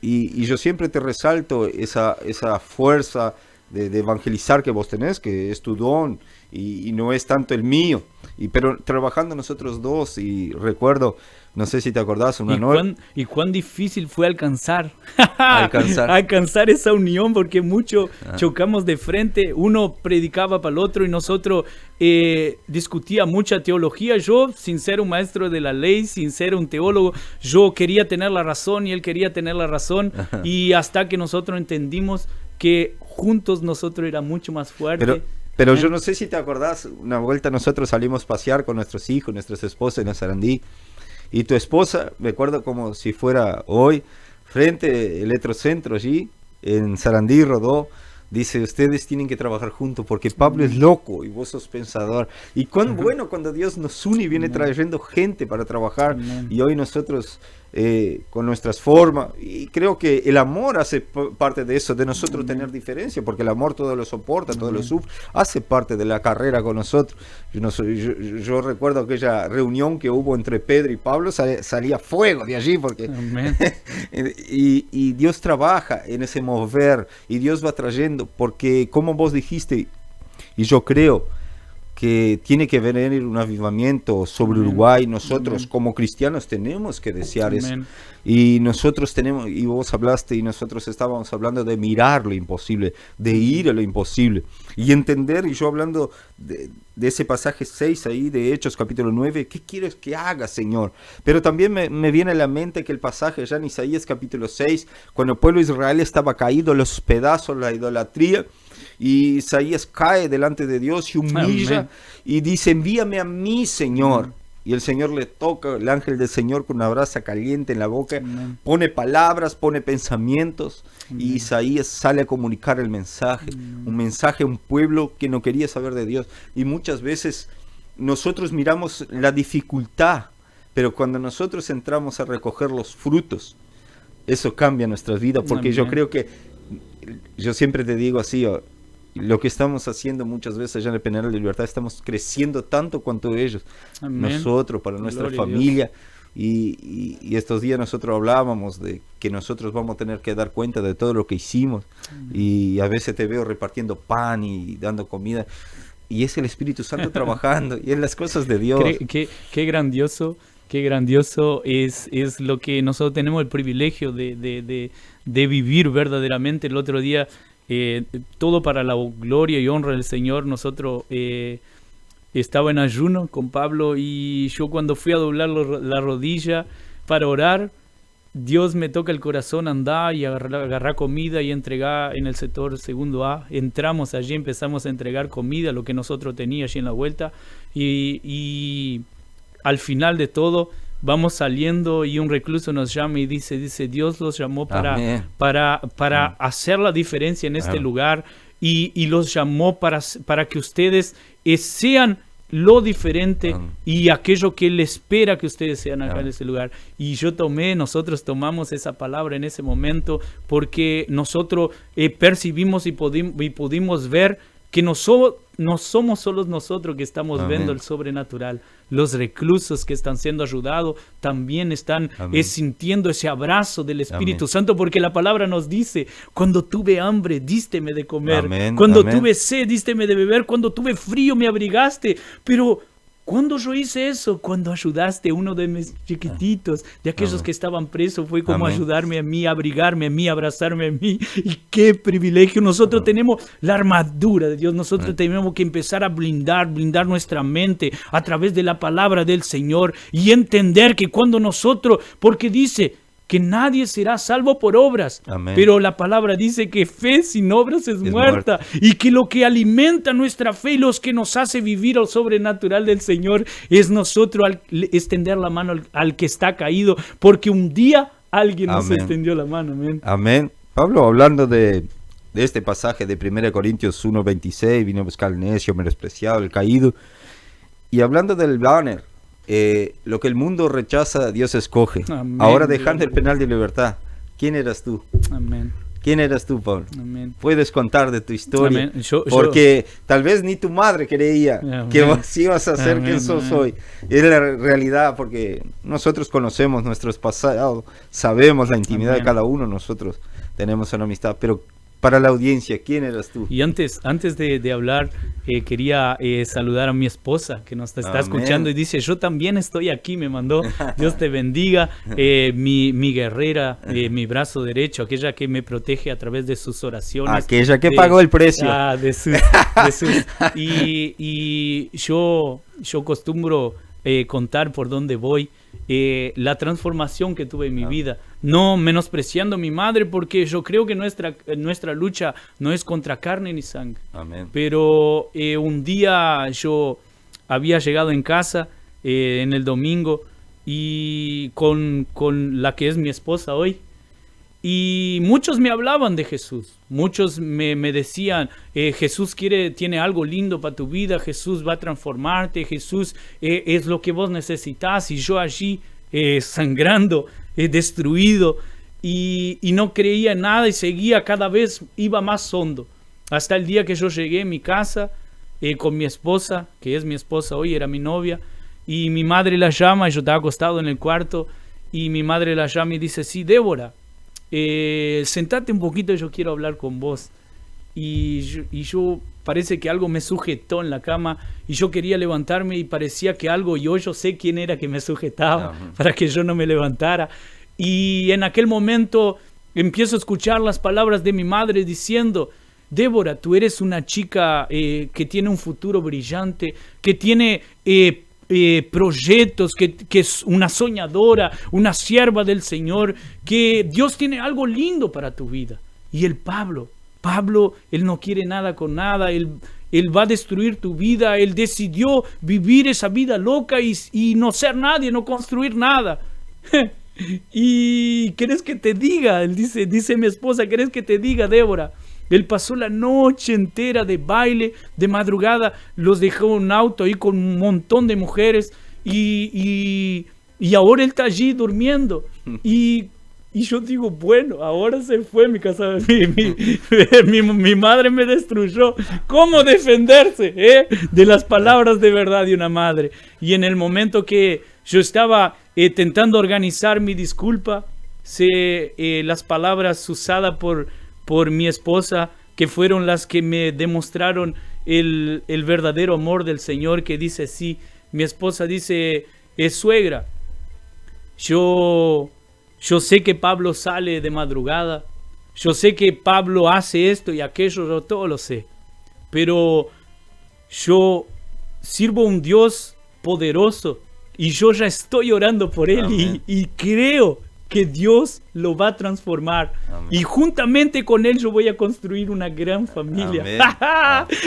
y yo siempre te resalto esa fuerza de evangelizar que vos tenés, que es tu don, y no es tanto el mío. Pero trabajando nosotros dos, y recuerdo, no sé si te acordás, una noche. ¿Y cuán difícil fue alcanzar esa unión? Porque mucho chocamos de frente, uno predicaba para el otro y nosotros discutía mucha teología. Yo, sin ser un maestro de la ley, sin ser un teólogo, yo quería tener la razón y él quería tener la razón. Y hasta que nosotros entendimos que juntos nosotros era mucho más fuerte. Pero yo no sé si te acordás, una vuelta nosotros salimos a pasear con nuestros hijos, nuestras esposas en Sarandí. Y tu esposa, me acuerdo como si fuera hoy, frente al Electrocentro allí, en Sarandí, Rodó, dice, ustedes tienen que trabajar juntos porque Pablo es loco y vos sos pensador. Y cuán bueno cuando Dios nos une y viene trayendo gente para trabajar. Y hoy nosotros, con nuestras formas, y creo que el amor hace parte de eso, de nosotros tener diferencia, porque el amor todo lo soporta, todo lo sufre, hace parte de la carrera con nosotros. Yo recuerdo aquella reunión que hubo entre Pedro y Pablo, salía fuego de allí, porque y Dios trabaja en ese mover, y Dios va trayendo, porque como vos dijiste, y yo creo que tiene que venir un avivamiento sobre Uruguay. Nosotros como cristianos tenemos que desear eso. Y nosotros tenemos, y vos hablaste, y nosotros estábamos hablando de mirar lo imposible, de ir a lo imposible, y entender, y yo hablando de ese pasaje 6 ahí de Hechos capítulo 9, ¿qué quieres que haga, Señor? Pero también me viene a la mente que el pasaje ya en Isaías capítulo 6, cuando el pueblo de Israel estaba caído, los pedazos, la idolatría, y Isaías cae delante de Dios y humilla y dice, envíame a mí, Señor. Y el Señor le toca, el ángel del Señor con una brasa caliente en la boca, pone palabras, pone pensamientos, y Isaías sale a comunicar el mensaje, un mensaje a un pueblo que no quería saber de Dios. Y muchas veces nosotros miramos la dificultad, pero cuando nosotros entramos a recoger los frutos, eso cambia nuestras vidas, porque yo creo que, yo siempre te digo así, lo que estamos haciendo muchas veces allá en el Penal de Libertad, estamos creciendo tanto cuanto ellos. Nosotros, para nuestra familia, Y estos días nosotros hablábamos de que nosotros vamos a tener que dar cuenta de todo lo que hicimos. Y a veces te veo repartiendo pan y dando comida. Y es el Espíritu Santo trabajando y en las cosas de Dios. Qué grandioso es lo que nosotros tenemos el privilegio de vivir verdaderamente. El otro día, todo para la gloria y honra del Señor. Nosotros estaba en ayuno con Pablo y yo cuando fui a doblar la rodilla para orar, Dios me toca el corazón, andá y agarrar comida y entregar en el sector segundo A. Entramos allí, empezamos a entregar comida, lo que nosotros teníamos allí en la vuelta. Y al final de todo, vamos saliendo y un recluso nos llama y dice Dios los llamó para hacer la diferencia en este lugar y los llamó para que ustedes sean lo diferente y aquello que Él espera que ustedes sean acá en ese lugar. Y nosotros tomamos esa palabra en ese momento porque nosotros percibimos y pudimos ver que no somos solo nosotros que estamos viendo el sobrenatural. Los reclusos que están siendo ayudados también están sintiendo ese abrazo del Espíritu Santo, porque la palabra nos dice: cuando tuve hambre, dísteme de comer. Cuando tuve sed, dísteme de beber. Cuando tuve frío, me abrigaste. Pero ¿cuándo yo hice eso? Cuando ayudaste a uno de mis chiquititos, de aquellos que estaban presos. Fue como ayudarme a mí, abrigarme a mí, abrazarme a mí. Y qué privilegio. Nosotros tenemos la armadura de Dios. Nosotros tenemos que empezar a blindar nuestra mente a través de la palabra del Señor y entender que cuando nosotros, porque dice que nadie será salvo por obras, pero la palabra dice que fe sin obras es muerta, y que lo que alimenta nuestra fe y los que nos hace vivir al sobrenatural del Señor es nosotros extender la mano al que está caído, porque un día alguien nos extendió la mano. Amén. Pablo, hablando de este pasaje de 1 Corintios 1:26, vino a buscar al necio, menospreciado, el caído, y hablando del banner, lo que el mundo rechaza, Dios escoge. Ahora dejando el penal de libertad, ¿quién eras tú? ¿Quién eras tú, Pablo? Puedes contar de tu historia, porque tal vez ni tu madre creía que vos ibas a ser quien sos hoy. Es la realidad, porque nosotros conocemos nuestros pasados, sabemos la intimidad de cada uno, nosotros tenemos una amistad, pero para la audiencia, ¿quién eras tú? Y antes de hablar, quería saludar a mi esposa que nos está escuchando y dice: yo también estoy aquí, me mandó. Dios te bendiga. Mi guerrera, mi brazo derecho, aquella que me protege a través de sus oraciones. Aquella que pagó el precio. Y yo acostumbro contar por dónde voy, la transformación que tuve en mi vida, no menospreciando a mi madre, porque yo creo que nuestra lucha no es contra carne ni sangre. Pero un día yo había llegado en casa en el domingo y con la que es mi esposa hoy, y muchos me hablaban de Jesús, muchos me decían: Jesús tiene algo lindo para tu vida, Jesús va a transformarte, Jesús es lo que vos necesitas. Y yo allí sangrando, destruido, y no creía en nada y seguía, cada vez iba más hondo, hasta el día que yo llegué a mi casa con mi esposa, que es mi esposa hoy, era mi novia, y mi madre la llama, y yo estaba acostado en el cuarto, y mi madre la llama y dice: sí, Débora, sentate un poquito, yo quiero hablar con vos. Y yo parece que algo me sujetó en la cama y yo quería levantarme y parecía que algo, yo sé quién era que me sujetaba para que yo no me levantara. Y en aquel momento empiezo a escuchar las palabras de mi madre diciendo: Débora, tú eres una chica que tiene un futuro brillante, que tiene proyectos, que es una soñadora, una sierva del Señor, que Dios tiene algo lindo para tu vida. Y el Pablo, él no quiere nada con nada, él va a destruir tu vida, él decidió vivir esa vida loca y no ser nadie, no construir nada. ¿Y querés que te diga? Él dice mi esposa: ¿querés que te diga, Débora? Él pasó la noche entera de baile, de madrugada, los dejó en un auto ahí con un montón de mujeres y ahora él está allí durmiendo. Y yo digo: bueno, ahora se fue mi casa, mi madre me destruyó. ¿Cómo defenderse de las palabras de verdad de una madre? Y en el momento que yo estaba tentando organizar mi disculpa, sé las palabras usadas por mi esposa, que fueron las que me demostraron el verdadero amor del Señor, que dice así. Mi esposa dice, suegra, yo sé que Pablo sale de madrugada, yo sé que Pablo hace esto y aquello, yo todo lo sé, pero yo sirvo a un Dios poderoso y yo ya estoy orando por él y creo que Dios lo va a transformar. Amén. Y juntamente con él yo voy a construir una gran familia.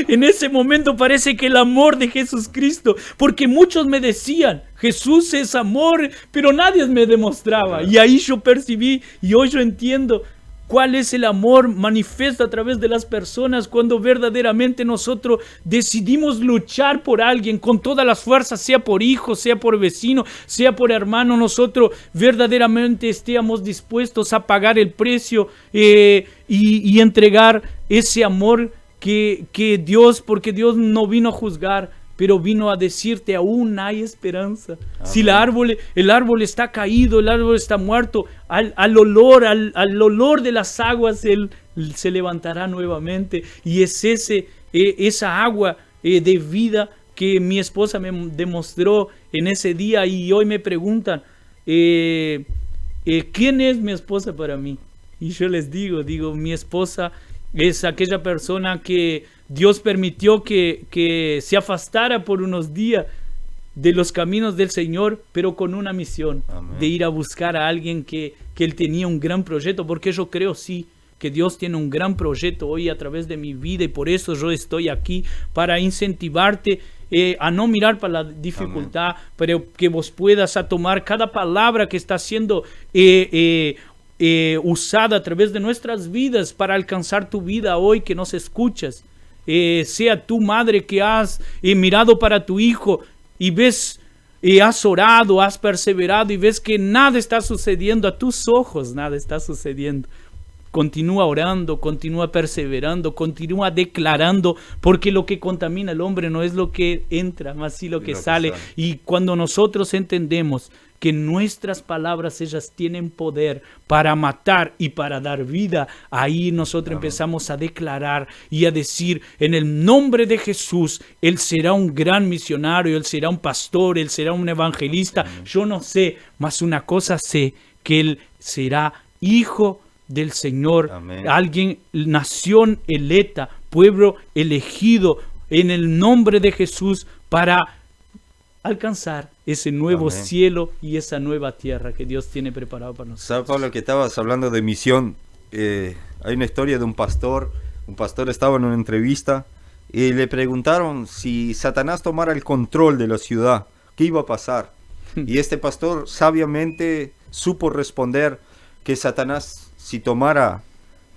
En ese momento parece que el amor de Jesucristo, porque muchos me decían, Jesús es amor, pero nadie me demostraba. Y ahí yo percibí y hoy yo entiendo cuál es el amor manifiesto a través de las personas cuando verdaderamente nosotros decidimos luchar por alguien con todas las fuerzas, sea por hijo, sea por vecino, sea por hermano. Nosotros verdaderamente estemos dispuestos a pagar el precio y entregar ese amor que Dios, porque Dios no vino a juzgar, pero vino a decirte, aún hay esperanza. Amén. Si el árbol está caído, el árbol está muerto, al olor de las aguas él se levantará nuevamente. Y es esa agua de vida que mi esposa me demostró en ese día. Y hoy me preguntan, ¿quién es mi esposa para mí? Y yo les digo, mi esposa es aquella persona que Dios permitió que se afastara por unos días de los caminos del Señor, pero con una misión. Amén. De ir a buscar a alguien que él tenía un gran proyecto, porque yo creo sí que Dios tiene un gran proyecto hoy a través de mi vida, y por eso yo estoy aquí para incentivarte a no mirar para la dificultad. Amén. Pero que vos puedas a tomar cada palabra que está siendo usada a través de nuestras vidas para alcanzar tu vida hoy que nos escuchas. Sea tu madre que has mirado para tu hijo y ves, has orado, has perseverado y ves que nada está sucediendo a tus ojos, nada está sucediendo. Continúa orando, continúa perseverando, continúa declarando, porque lo que contamina al hombre no es lo que entra, más sí lo que sale. Y cuando nosotros entendemos que nuestras palabras, ellas tienen poder para matar y para dar vida, ahí nosotros empezamos a declarar y a decir, en el nombre de Jesús, Él será un gran misionario, Él será un pastor, Él será un evangelista. Yo no sé, mas una cosa sé, que Él será hijo del Señor. Amén. Alguien, nación electa, pueblo elegido en el nombre de Jesús para alcanzar ese nuevo cielo y esa nueva tierra que Dios tiene preparado para nosotros. ¿Sabes, Pablo, que estabas hablando de misión? Hay una historia de un pastor estaba en una entrevista y le preguntaron si Satanás tomara el control de la ciudad, ¿qué iba a pasar? Y este pastor sabiamente supo responder que Satanás, si tomara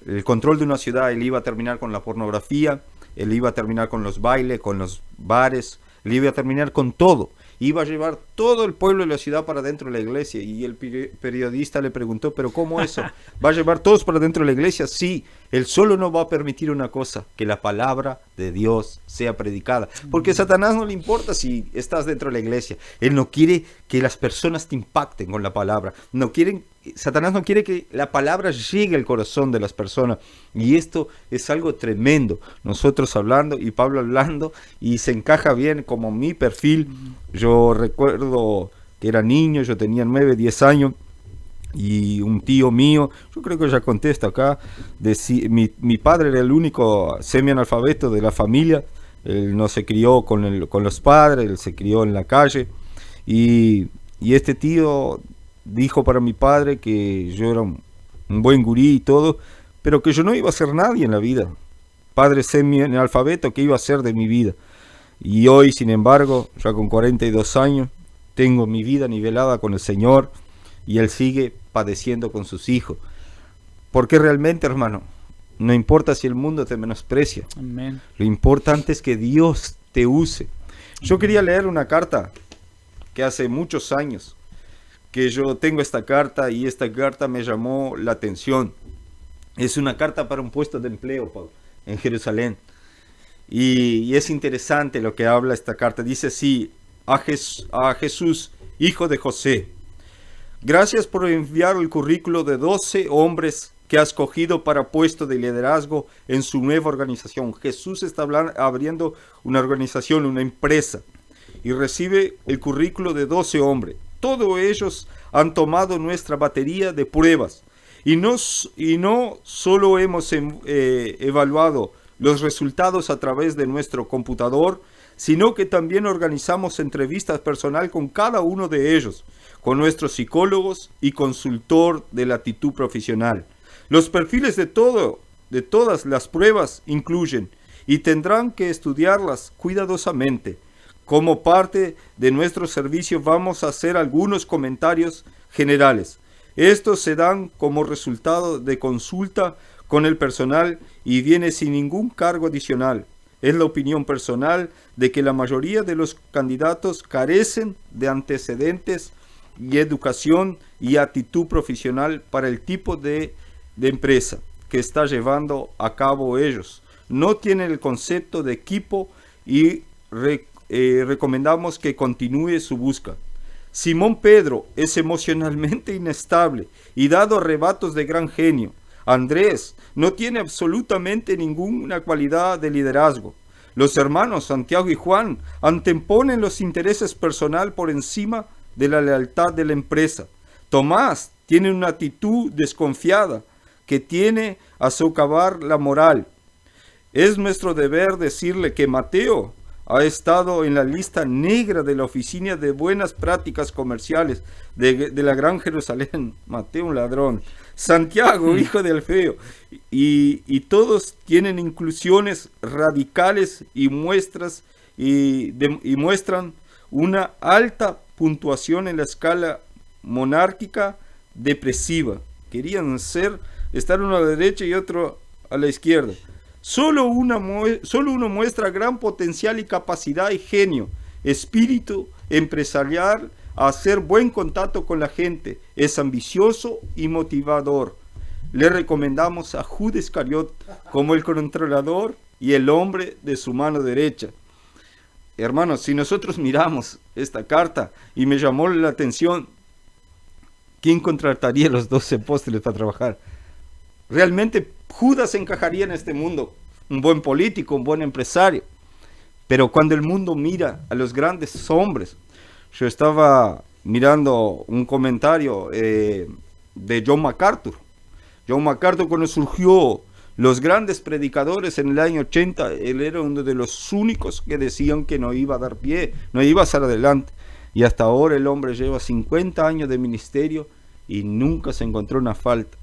el control de una ciudad, él iba a terminar con la pornografía, él iba a terminar con los bailes, con los bares, él iba a terminar con todo. Iba a llevar todo el pueblo de la ciudad para dentro de la iglesia. Y el periodista le preguntó, ¿pero cómo eso? ¿Va a llevar todos para dentro de la iglesia? Sí, él solo no va a permitir una cosa, que la palabra de Dios sea predicada. Porque a Satanás no le importa si estás dentro de la iglesia. Él no quiere que las personas te impacten con la palabra. Satanás no quiere que la palabra llegue al corazón de las personas. Y esto es algo tremendo. Nosotros hablando y Pablo hablando, y se encaja bien como mi perfil. Yo recuerdo que era niño, yo tenía 9, 10 años, y un tío mío, yo creo que ya contesto acá, mi padre era el único semi-analfabeto de la familia. Él no se crió con los padres, él se crió en la calle, y este tío dijo para mi padre que yo era un buen gurí y todo, pero que yo no iba a ser nadie en la vida. Padre semi-analfabeto, ¿qué iba a hacer de mi vida? Y hoy, sin embargo, ya con 42 años, tengo mi vida nivelada con el Señor, y Él sigue padeciendo con sus hijos. Porque realmente, hermano, no importa si el mundo te menosprecia. Amén. Lo importante es que Dios te use. Yo quería leer una carta que hace muchos años, que yo tengo esta carta, y esta carta me llamó la atención. Es una carta para un puesto de empleo, Pablo, en Jerusalén. Y es interesante lo que habla esta carta. Dice así: a Jesús, hijo de José, Gracias por enviar el currículo de 12 hombres que ha escogido para puesto de liderazgo en su nueva organización. Jesús está abriendo una organización, una empresa, y recibe el currículo de 12 hombres. Todos ellos han tomado nuestra batería de pruebas y no solo hemos evaluado los resultados a través de nuestro computador, sino que también organizamos entrevistas personal con cada uno de ellos, con nuestros psicólogos y consultor de la actitud profesional. Los perfiles de todas las pruebas incluyen y tendrán que estudiarlas cuidadosamente. Como parte de nuestro servicio vamos a hacer algunos comentarios generales. Estos se dan como resultado de consulta con el personal y viene sin ningún cargo adicional. Es la opinión personal de que la mayoría de los candidatos carecen de antecedentes y educación y actitud profesional para el tipo de empresa que está llevando a cabo ellos. No tienen el concepto de equipo y recomendamos que continúe su búsqueda. Simón Pedro es emocionalmente inestable y dado arrebatos de gran genio. Andrés no tiene absolutamente ninguna cualidad de liderazgo. Los hermanos Santiago y Juan anteponen los intereses personal por encima de la lealtad de la empresa. Tomás tiene una actitud desconfiada que tiene a socavar la moral. Es nuestro deber decirle que Mateo ha estado en la lista negra de la Oficina de Buenas Prácticas Comerciales de la Gran Jerusalén. Mateo, un ladrón. Santiago, hijo de Alfeo. Y todos tienen inclusiones radicales y muestran una alta puntuación en la escala monárquica depresiva. Querían estar uno a la derecha y otro a la izquierda. Solo uno muestra gran potencial y capacidad y genio, espíritu empresarial, a hacer buen contacto con la gente, es ambicioso y motivador. Le recomendamos a Judas Iscariot como el controlador y el hombre de su mano derecha. Hermanos, si nosotros miramos esta carta y me llamó la atención, ¿quién contrataría a los 12 apóstoles para trabajar? Realmente Judas encajaría en este mundo, un buen político, un buen empresario. Pero cuando el mundo mira a los grandes hombres, yo estaba mirando un comentario de John MacArthur. John MacArthur, cuando surgió los grandes predicadores en el año 80, él era uno de los únicos que decían que no iba a dar pie, no iba a salir adelante. Y hasta ahora el hombre lleva 50 años de ministerio y nunca se encontró una falta.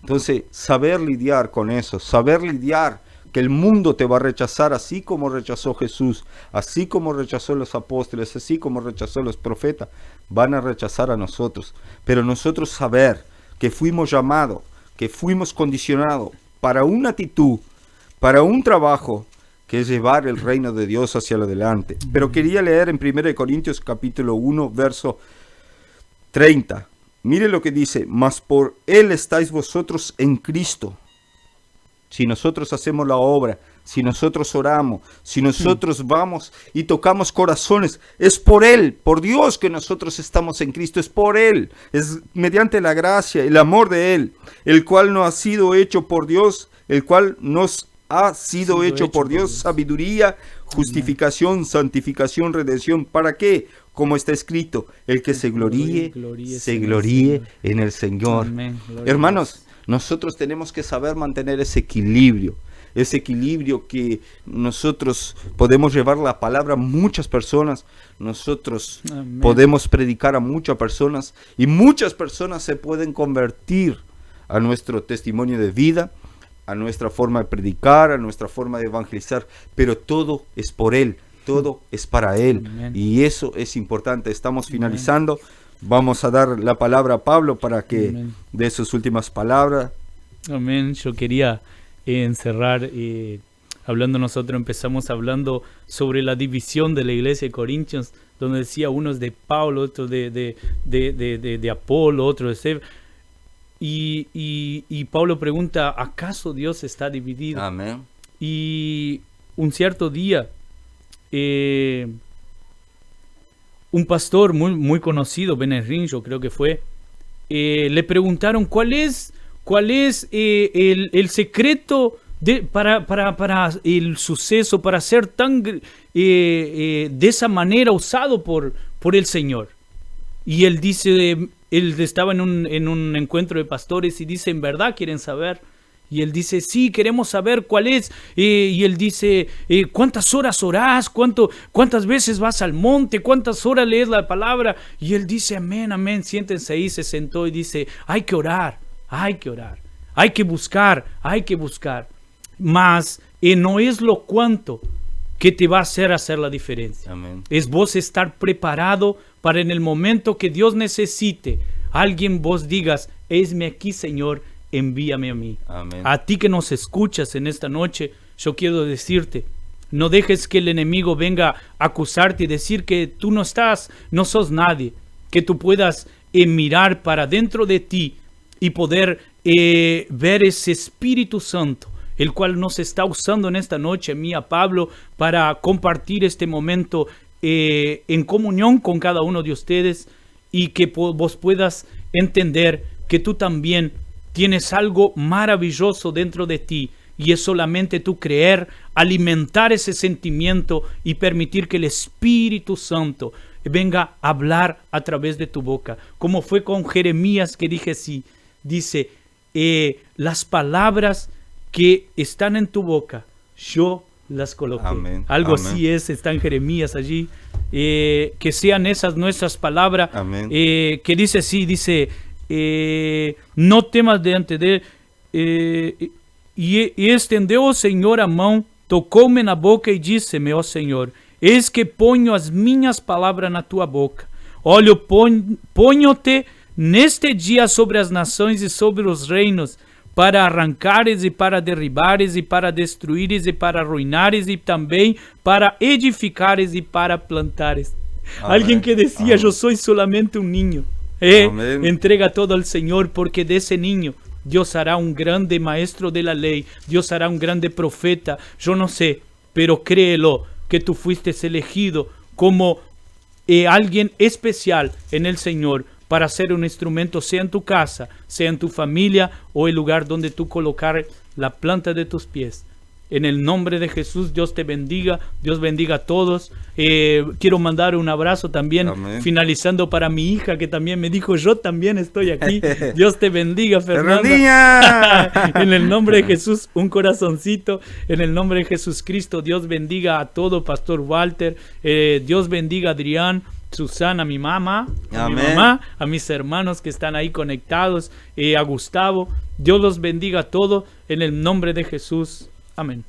Entonces, saber lidiar con eso, saber lidiar que el mundo te va a rechazar así como rechazó Jesús, así como rechazó los apóstoles, así como rechazó los profetas, van a rechazar a nosotros. Pero nosotros saber que fuimos llamados, que fuimos condicionados para una actitud, para un trabajo, que es llevar el reino de Dios hacia adelante. Pero quería leer en 1 Corintios capítulo 1, verso 30. Mire lo que dice: mas por Él estáis vosotros en Cristo. Si nosotros hacemos la obra, si nosotros oramos, si nosotros vamos y tocamos corazones, es por Él, por Dios que nosotros estamos en Cristo, es por Él, es mediante la gracia, el amor de Él, el cual nos ha sido hecho por Dios, el cual nos ha sido hecho por Dios, sabiduría, justificación, santificación, redención. ¿Para qué? Como está escrito, el que se gloríe en el Señor. Hermanos, nosotros tenemos que saber mantener ese equilibrio que nosotros podemos llevar la palabra a muchas personas, nosotros podemos predicar a muchas personas y muchas personas se pueden convertir a nuestro testimonio de vida, a nuestra forma de predicar, a nuestra forma de evangelizar, pero todo es por Él, todo es para Él. Amén. Y eso es importante. Estamos finalizando. Vamos a dar la palabra a Pablo para que dé sus últimas palabras. Amén. Yo quería encerrar hablando, nosotros empezamos hablando sobre la división de la iglesia de Corintios, donde decía unos de Pablo, otros de Apolo, otros de Stephen. Y Pablo pregunta, ¿acaso Dios está dividido? Amén. Y un cierto día, un pastor muy conocido, Ben Ring, yo creo que fue, le preguntaron cuál es el secreto para el suceso, para ser tan de esa manera usado por el Señor. Y él dice, él estaba en un encuentro de pastores y dice, ¿en verdad quieren saber? Y él dice, sí, queremos saber cuál es. Y él dice, ¿cuántas horas orás? ¿Cuántas veces vas al monte? ¿Cuántas horas lees la palabra? Y él dice, amén, amén, siéntense ahí. Se sentó y dice, hay que orar, hay que buscar. Mas no es lo cuánto que te va a hacer la diferencia. Amén. Es vos estar preparado para en el momento que Dios necesite, alguien vos digas, esme aquí, Señor, envíame a mí. Amén. A ti que nos escuchas en esta noche, yo quiero decirte, no dejes que el enemigo venga a acusarte y decir que tú no sos nadie, que tú puedas mirar para dentro de ti y poder ver ese Espíritu Santo, el cual nos está usando en esta noche, a Pablo, para compartir este momento en comunión con cada uno de ustedes, y que vos puedas entender que tú también tienes algo maravilloso dentro de ti, y es solamente tú creer, alimentar ese sentimiento y permitir que el Espíritu Santo venga a hablar a través de tu boca, como fue con Jeremías, que dice, las palabras que están en tu boca, yo las coloqué. Amén. Algo Amén. así está en Jeremías allí. Que sean esas nuestras palabras. Amén. Que dice así, no temas diante de e estendeu o Senhor a mão, tocou-me na boca e disse-me, ó Senhor, eis que ponho as minhas palavras na tua boca. Olha, ponho-te neste dia sobre as nações e sobre os reinos, para arrancares e para derribares e para destruires e para arruinares e também para edificares e para plantares. Amén. Alguien que decía, Amén. yo soy solamente un niño. Amén. Entrega todo al Señor, porque de ese niño Dios hará un grande maestro de la ley, Dios hará un grande profeta, yo no sé, pero créelo que tú fuiste elegido como alguien especial en el Señor, para ser un instrumento, sea en tu casa, sea en tu familia o el lugar donde tú colocar la planta de tus pies. En el nombre de Jesús, Dios te bendiga, Dios bendiga a todos. Quiero mandar un abrazo también, Amén. Finalizando, para mi hija, que también me dijo, yo también estoy aquí. Dios te bendiga, Fernanda. ¡Fernandinha! En el nombre de Jesús, un corazoncito. En el nombre de Jesucristo, Dios bendiga a todo, Pastor Walter. Dios bendiga a Adrián, Susana, mi mamá, Amén. a mis hermanos que están ahí conectados, a Gustavo. Dios los bendiga a todos en el nombre de Jesús. Amén.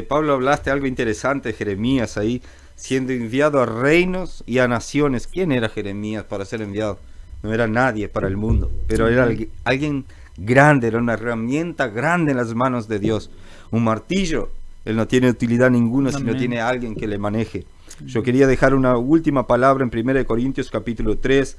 Pablo, hablaste algo interesante, Jeremías ahí, siendo enviado a reinos y a naciones. ¿Quién era Jeremías para ser enviado? No era nadie para el mundo, pero era alguien grande, era una herramienta grande en las manos de Dios. Un martillo, él no tiene utilidad ninguna si no Amén. tiene alguien que le maneje. Yo quería dejar una última palabra en 1 Corintios capítulo 3,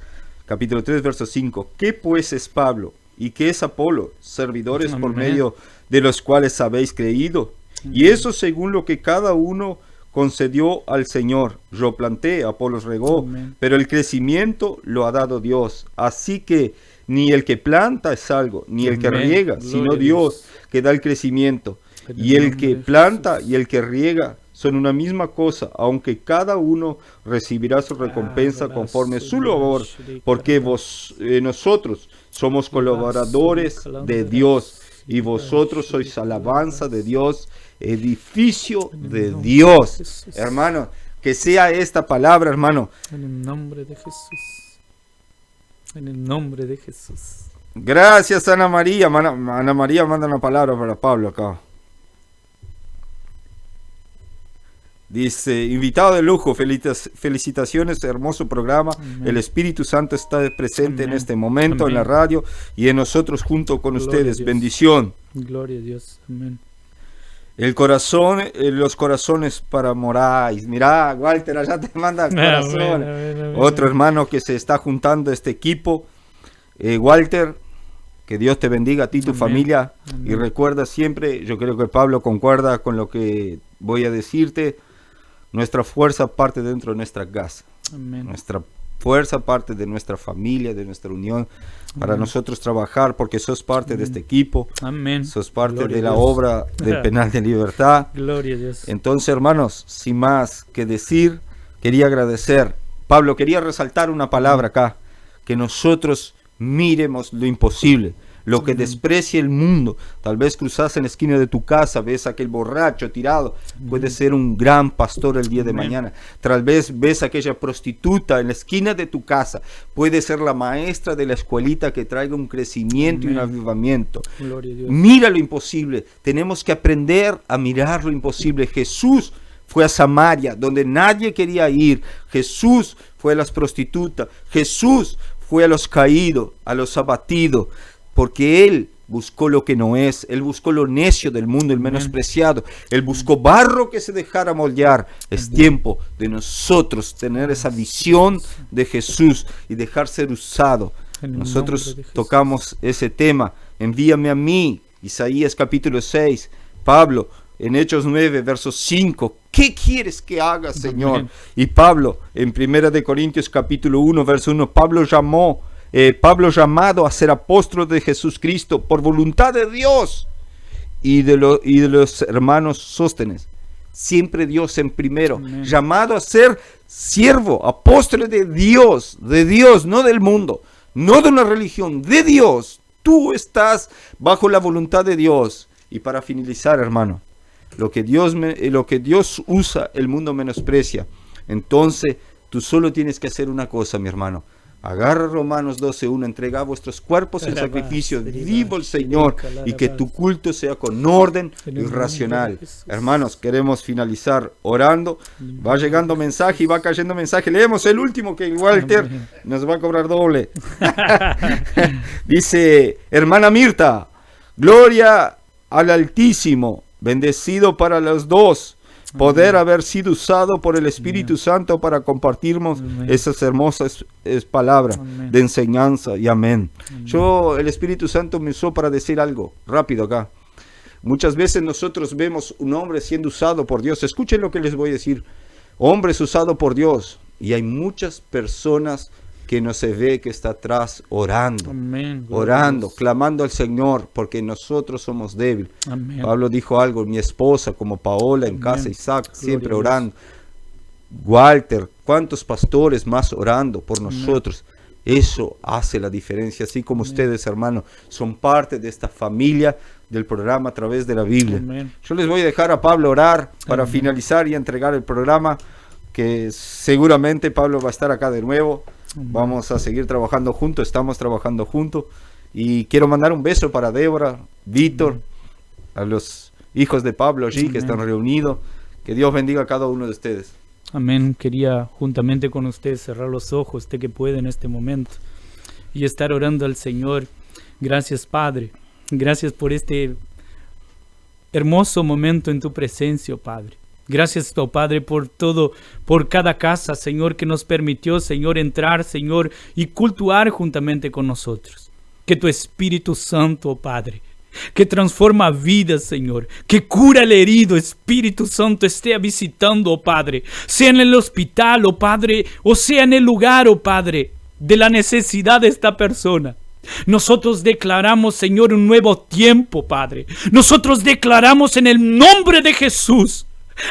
verso 5. ¿Qué pues es Pablo? ¿Y qué es Apolo? Servidores por Amén. medio de los cuales habéis creído. Y eso según lo que cada uno concedió al Señor. Yo planté, Apolos regó, Amén. pero el crecimiento lo ha dado Dios. Así que ni el que planta es algo, ni el que Amén. riega, Gloria sino a Dios Dios. que da el crecimiento. En Y el el nombre que de planta Jesús. y el que riega son una misma cosa, aunque cada uno recibirá su recompensa conforme su labor, porque nosotros somos colaboradores de Dios y vosotros sois alabanza de Dios, edificio de Dios. Hermano, que sea esta palabra, hermano. En el nombre de Jesús. En el nombre de Jesús. Gracias, Ana María. Ana María manda una palabra para Pablo acá. Dice, invitado de lujo, felicitaciones, hermoso programa. Amén. El Espíritu Santo está presente en Amén. este momento en la Amén. radio y en nosotros junto con Gloria a ustedes. Dios. Bendición. Gloria a Dios. Amén. El corazón, los corazones para Moraes. Mirá, Walter, allá te manda corazón. Amén. Otro hermano que se está juntando a este equipo. Walter, que Dios te bendiga a ti y tu Amén. familia. Amén. Y recuerda siempre, yo creo que Pablo concuerda con lo que voy a decirte. Nuestra fuerza parte dentro de nuestra casa. Amén. Nuestra fuerza parte de nuestra familia, de nuestra unión, para nosotros trabajar, porque sos parte de este equipo. Amén. Sos parte Gloria de a la Dios. obra del Penal de Libertad. Gloria a Dios. Entonces, hermanos, sin más que decir, quería agradecer. Pablo, quería resaltar una palabra acá, que nosotros miremos lo imposible, lo que desprecia el mundo. Tal vez cruzás en la esquina de tu casa, ves a aquel borracho tirado, puede ser un gran pastor el día de mañana. Tal vez ves a aquella prostituta en la esquina de tu casa, puede ser la maestra de la escuelita que traiga un crecimiento y un avivamiento. Gloria a Dios. Mira lo imposible, tenemos que aprender a mirar lo imposible. Jesús fue a Samaria, donde nadie quería ir. Jesús fue a las prostitutas. Jesús fue a los caídos, a los abatidos, porque Él buscó lo que no es. Él buscó lo necio del mundo, el menospreciado. Él buscó barro que se dejara moldear. Es tiempo de nosotros tener esa visión de Jesús y dejar ser usado. Nosotros tocamos ese tema. Envíame a mí, Isaías capítulo 6. Pablo, en Hechos 9, verso 5, ¿qué quieres que haga, Señor? Amén. Y Pablo, en 1 de Corintios capítulo 1, verso 1, Pablo llamado a ser apóstol de Jesucristo por voluntad de Dios y de los hermanos Sóstenes. Siempre Dios en primero. Amén. Llamado a ser siervo, apóstol de Dios, no del mundo, no de una religión, de Dios. Tú estás bajo la voluntad de Dios. Y para finalizar, hermano, lo que Dios usa, el mundo menosprecia. Entonces, tú solo tienes que hacer una cosa, mi hermano. Agarra Romanos 12:1, entrega vuestros cuerpos en sacrificio vivo al Señor y que tu culto sea con orden y racional. Hermanos, queremos finalizar orando. Va llegando mensaje y va cayendo mensaje. Leemos el último que Walter nos va a cobrar doble. Dice, hermana Mirta, gloria al Altísimo, bendecido para los dos. Poder haber sido usado por el Espíritu Santo para compartirnos esas hermosas palabras de enseñanza y amén. El Espíritu Santo me usó para decir algo rápido acá. Muchas veces nosotros vemos un hombre siendo usado por Dios. Escuchen lo que les voy a decir. Hombres usados por Dios. Y hay muchas personas que no se ve que está atrás orando, Amén. orando, clamando al Señor, porque nosotros somos débiles. Amén. Pablo dijo algo, mi esposa como Paola en Amén. casa, Isaac, siempre Gloria a orando. Walter, ¿cuántos pastores más orando por nosotros? Eso hace la diferencia, así como ustedes, hermanos, son parte de esta familia del programa a través de la Biblia. Amén. Yo les voy a dejar a Pablo orar para finalizar y entregar el programa, que seguramente Pablo va a estar acá de nuevo. Vamos a seguir trabajando juntos, estamos trabajando juntos. Y quiero mandar un beso para Débora, Víctor, a los hijos de Pablo allí que están reunidos. Que Dios bendiga a cada uno de ustedes. Amén. Quería juntamente con usted cerrar los ojos, usted que puede en este momento, y estar orando al Señor. Gracias, Padre. Gracias por este hermoso momento en tu presencia, Padre. Gracias, oh Padre, por todo, por cada casa, Señor, que nos permitió, Señor, entrar, Señor, y cultuar juntamente con nosotros. Que tu Espíritu Santo, oh Padre, que transforma vidas, Señor, que cura el herido, Espíritu Santo, esté visitando, oh Padre, sea en el hospital, oh Padre, o sea en el lugar, oh Padre, de la necesidad de esta persona. Nosotros declaramos, Señor, un nuevo tiempo, Padre. Nosotros declaramos en el nombre de Jesús,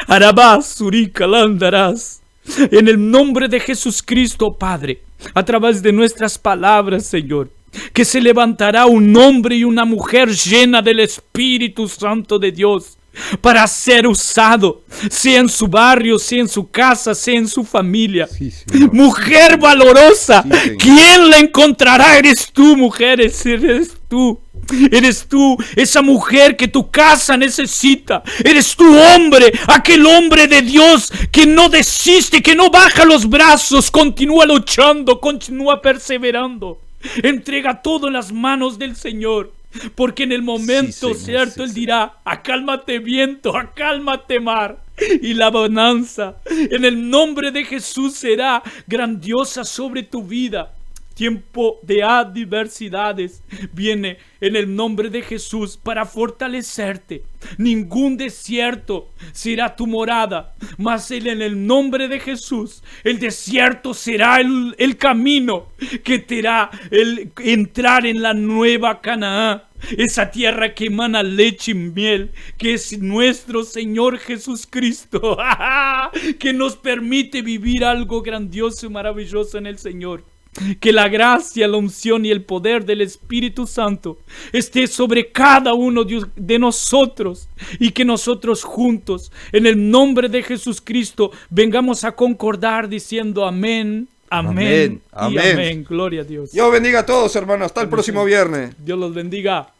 Arabás, Zurika, Landarás, en el nombre de Jesucristo, Padre, a través de nuestras palabras, Señor, que se levantará un hombre y una mujer llena del Espíritu Santo de Dios para ser usado, sea en su barrio, sea en su casa, sea en su familia. Sí, Señor. Mujer valorosa, Sí, Señor. ¿quién la encontrará? Eres tú, mujer, eres tú. Eres tú, esa mujer que tu casa necesita. Eres tú, hombre, aquel hombre de Dios que no desiste, que no baja los brazos, continúa luchando, continúa perseverando. Entrega todo en las manos del Señor, porque en el momento Señor, cierto sí, Él dirá: acálmate viento, acálmate mar. Y la bonanza en el nombre de Jesús será grandiosa sobre tu vida. tiempo de adversidades viene en el nombre de Jesús para fortalecerte. Ningún desierto será tu morada, mas en el nombre de Jesús el desierto será el camino que te hará entrar en la nueva Canaán. Esa tierra que emana leche y miel, que es nuestro Señor Jesucristo, que nos permite vivir algo grandioso y maravilloso en el Señor. Que la gracia, la unción y el poder del Espíritu Santo esté sobre cada uno de nosotros, y que nosotros juntos, en el nombre de Jesucristo, vengamos a concordar diciendo amén. Amén. Amén. Y amén. Gloria a Dios. Dios bendiga a todos, hermanos. Hasta el próximo viernes. Dios los bendiga.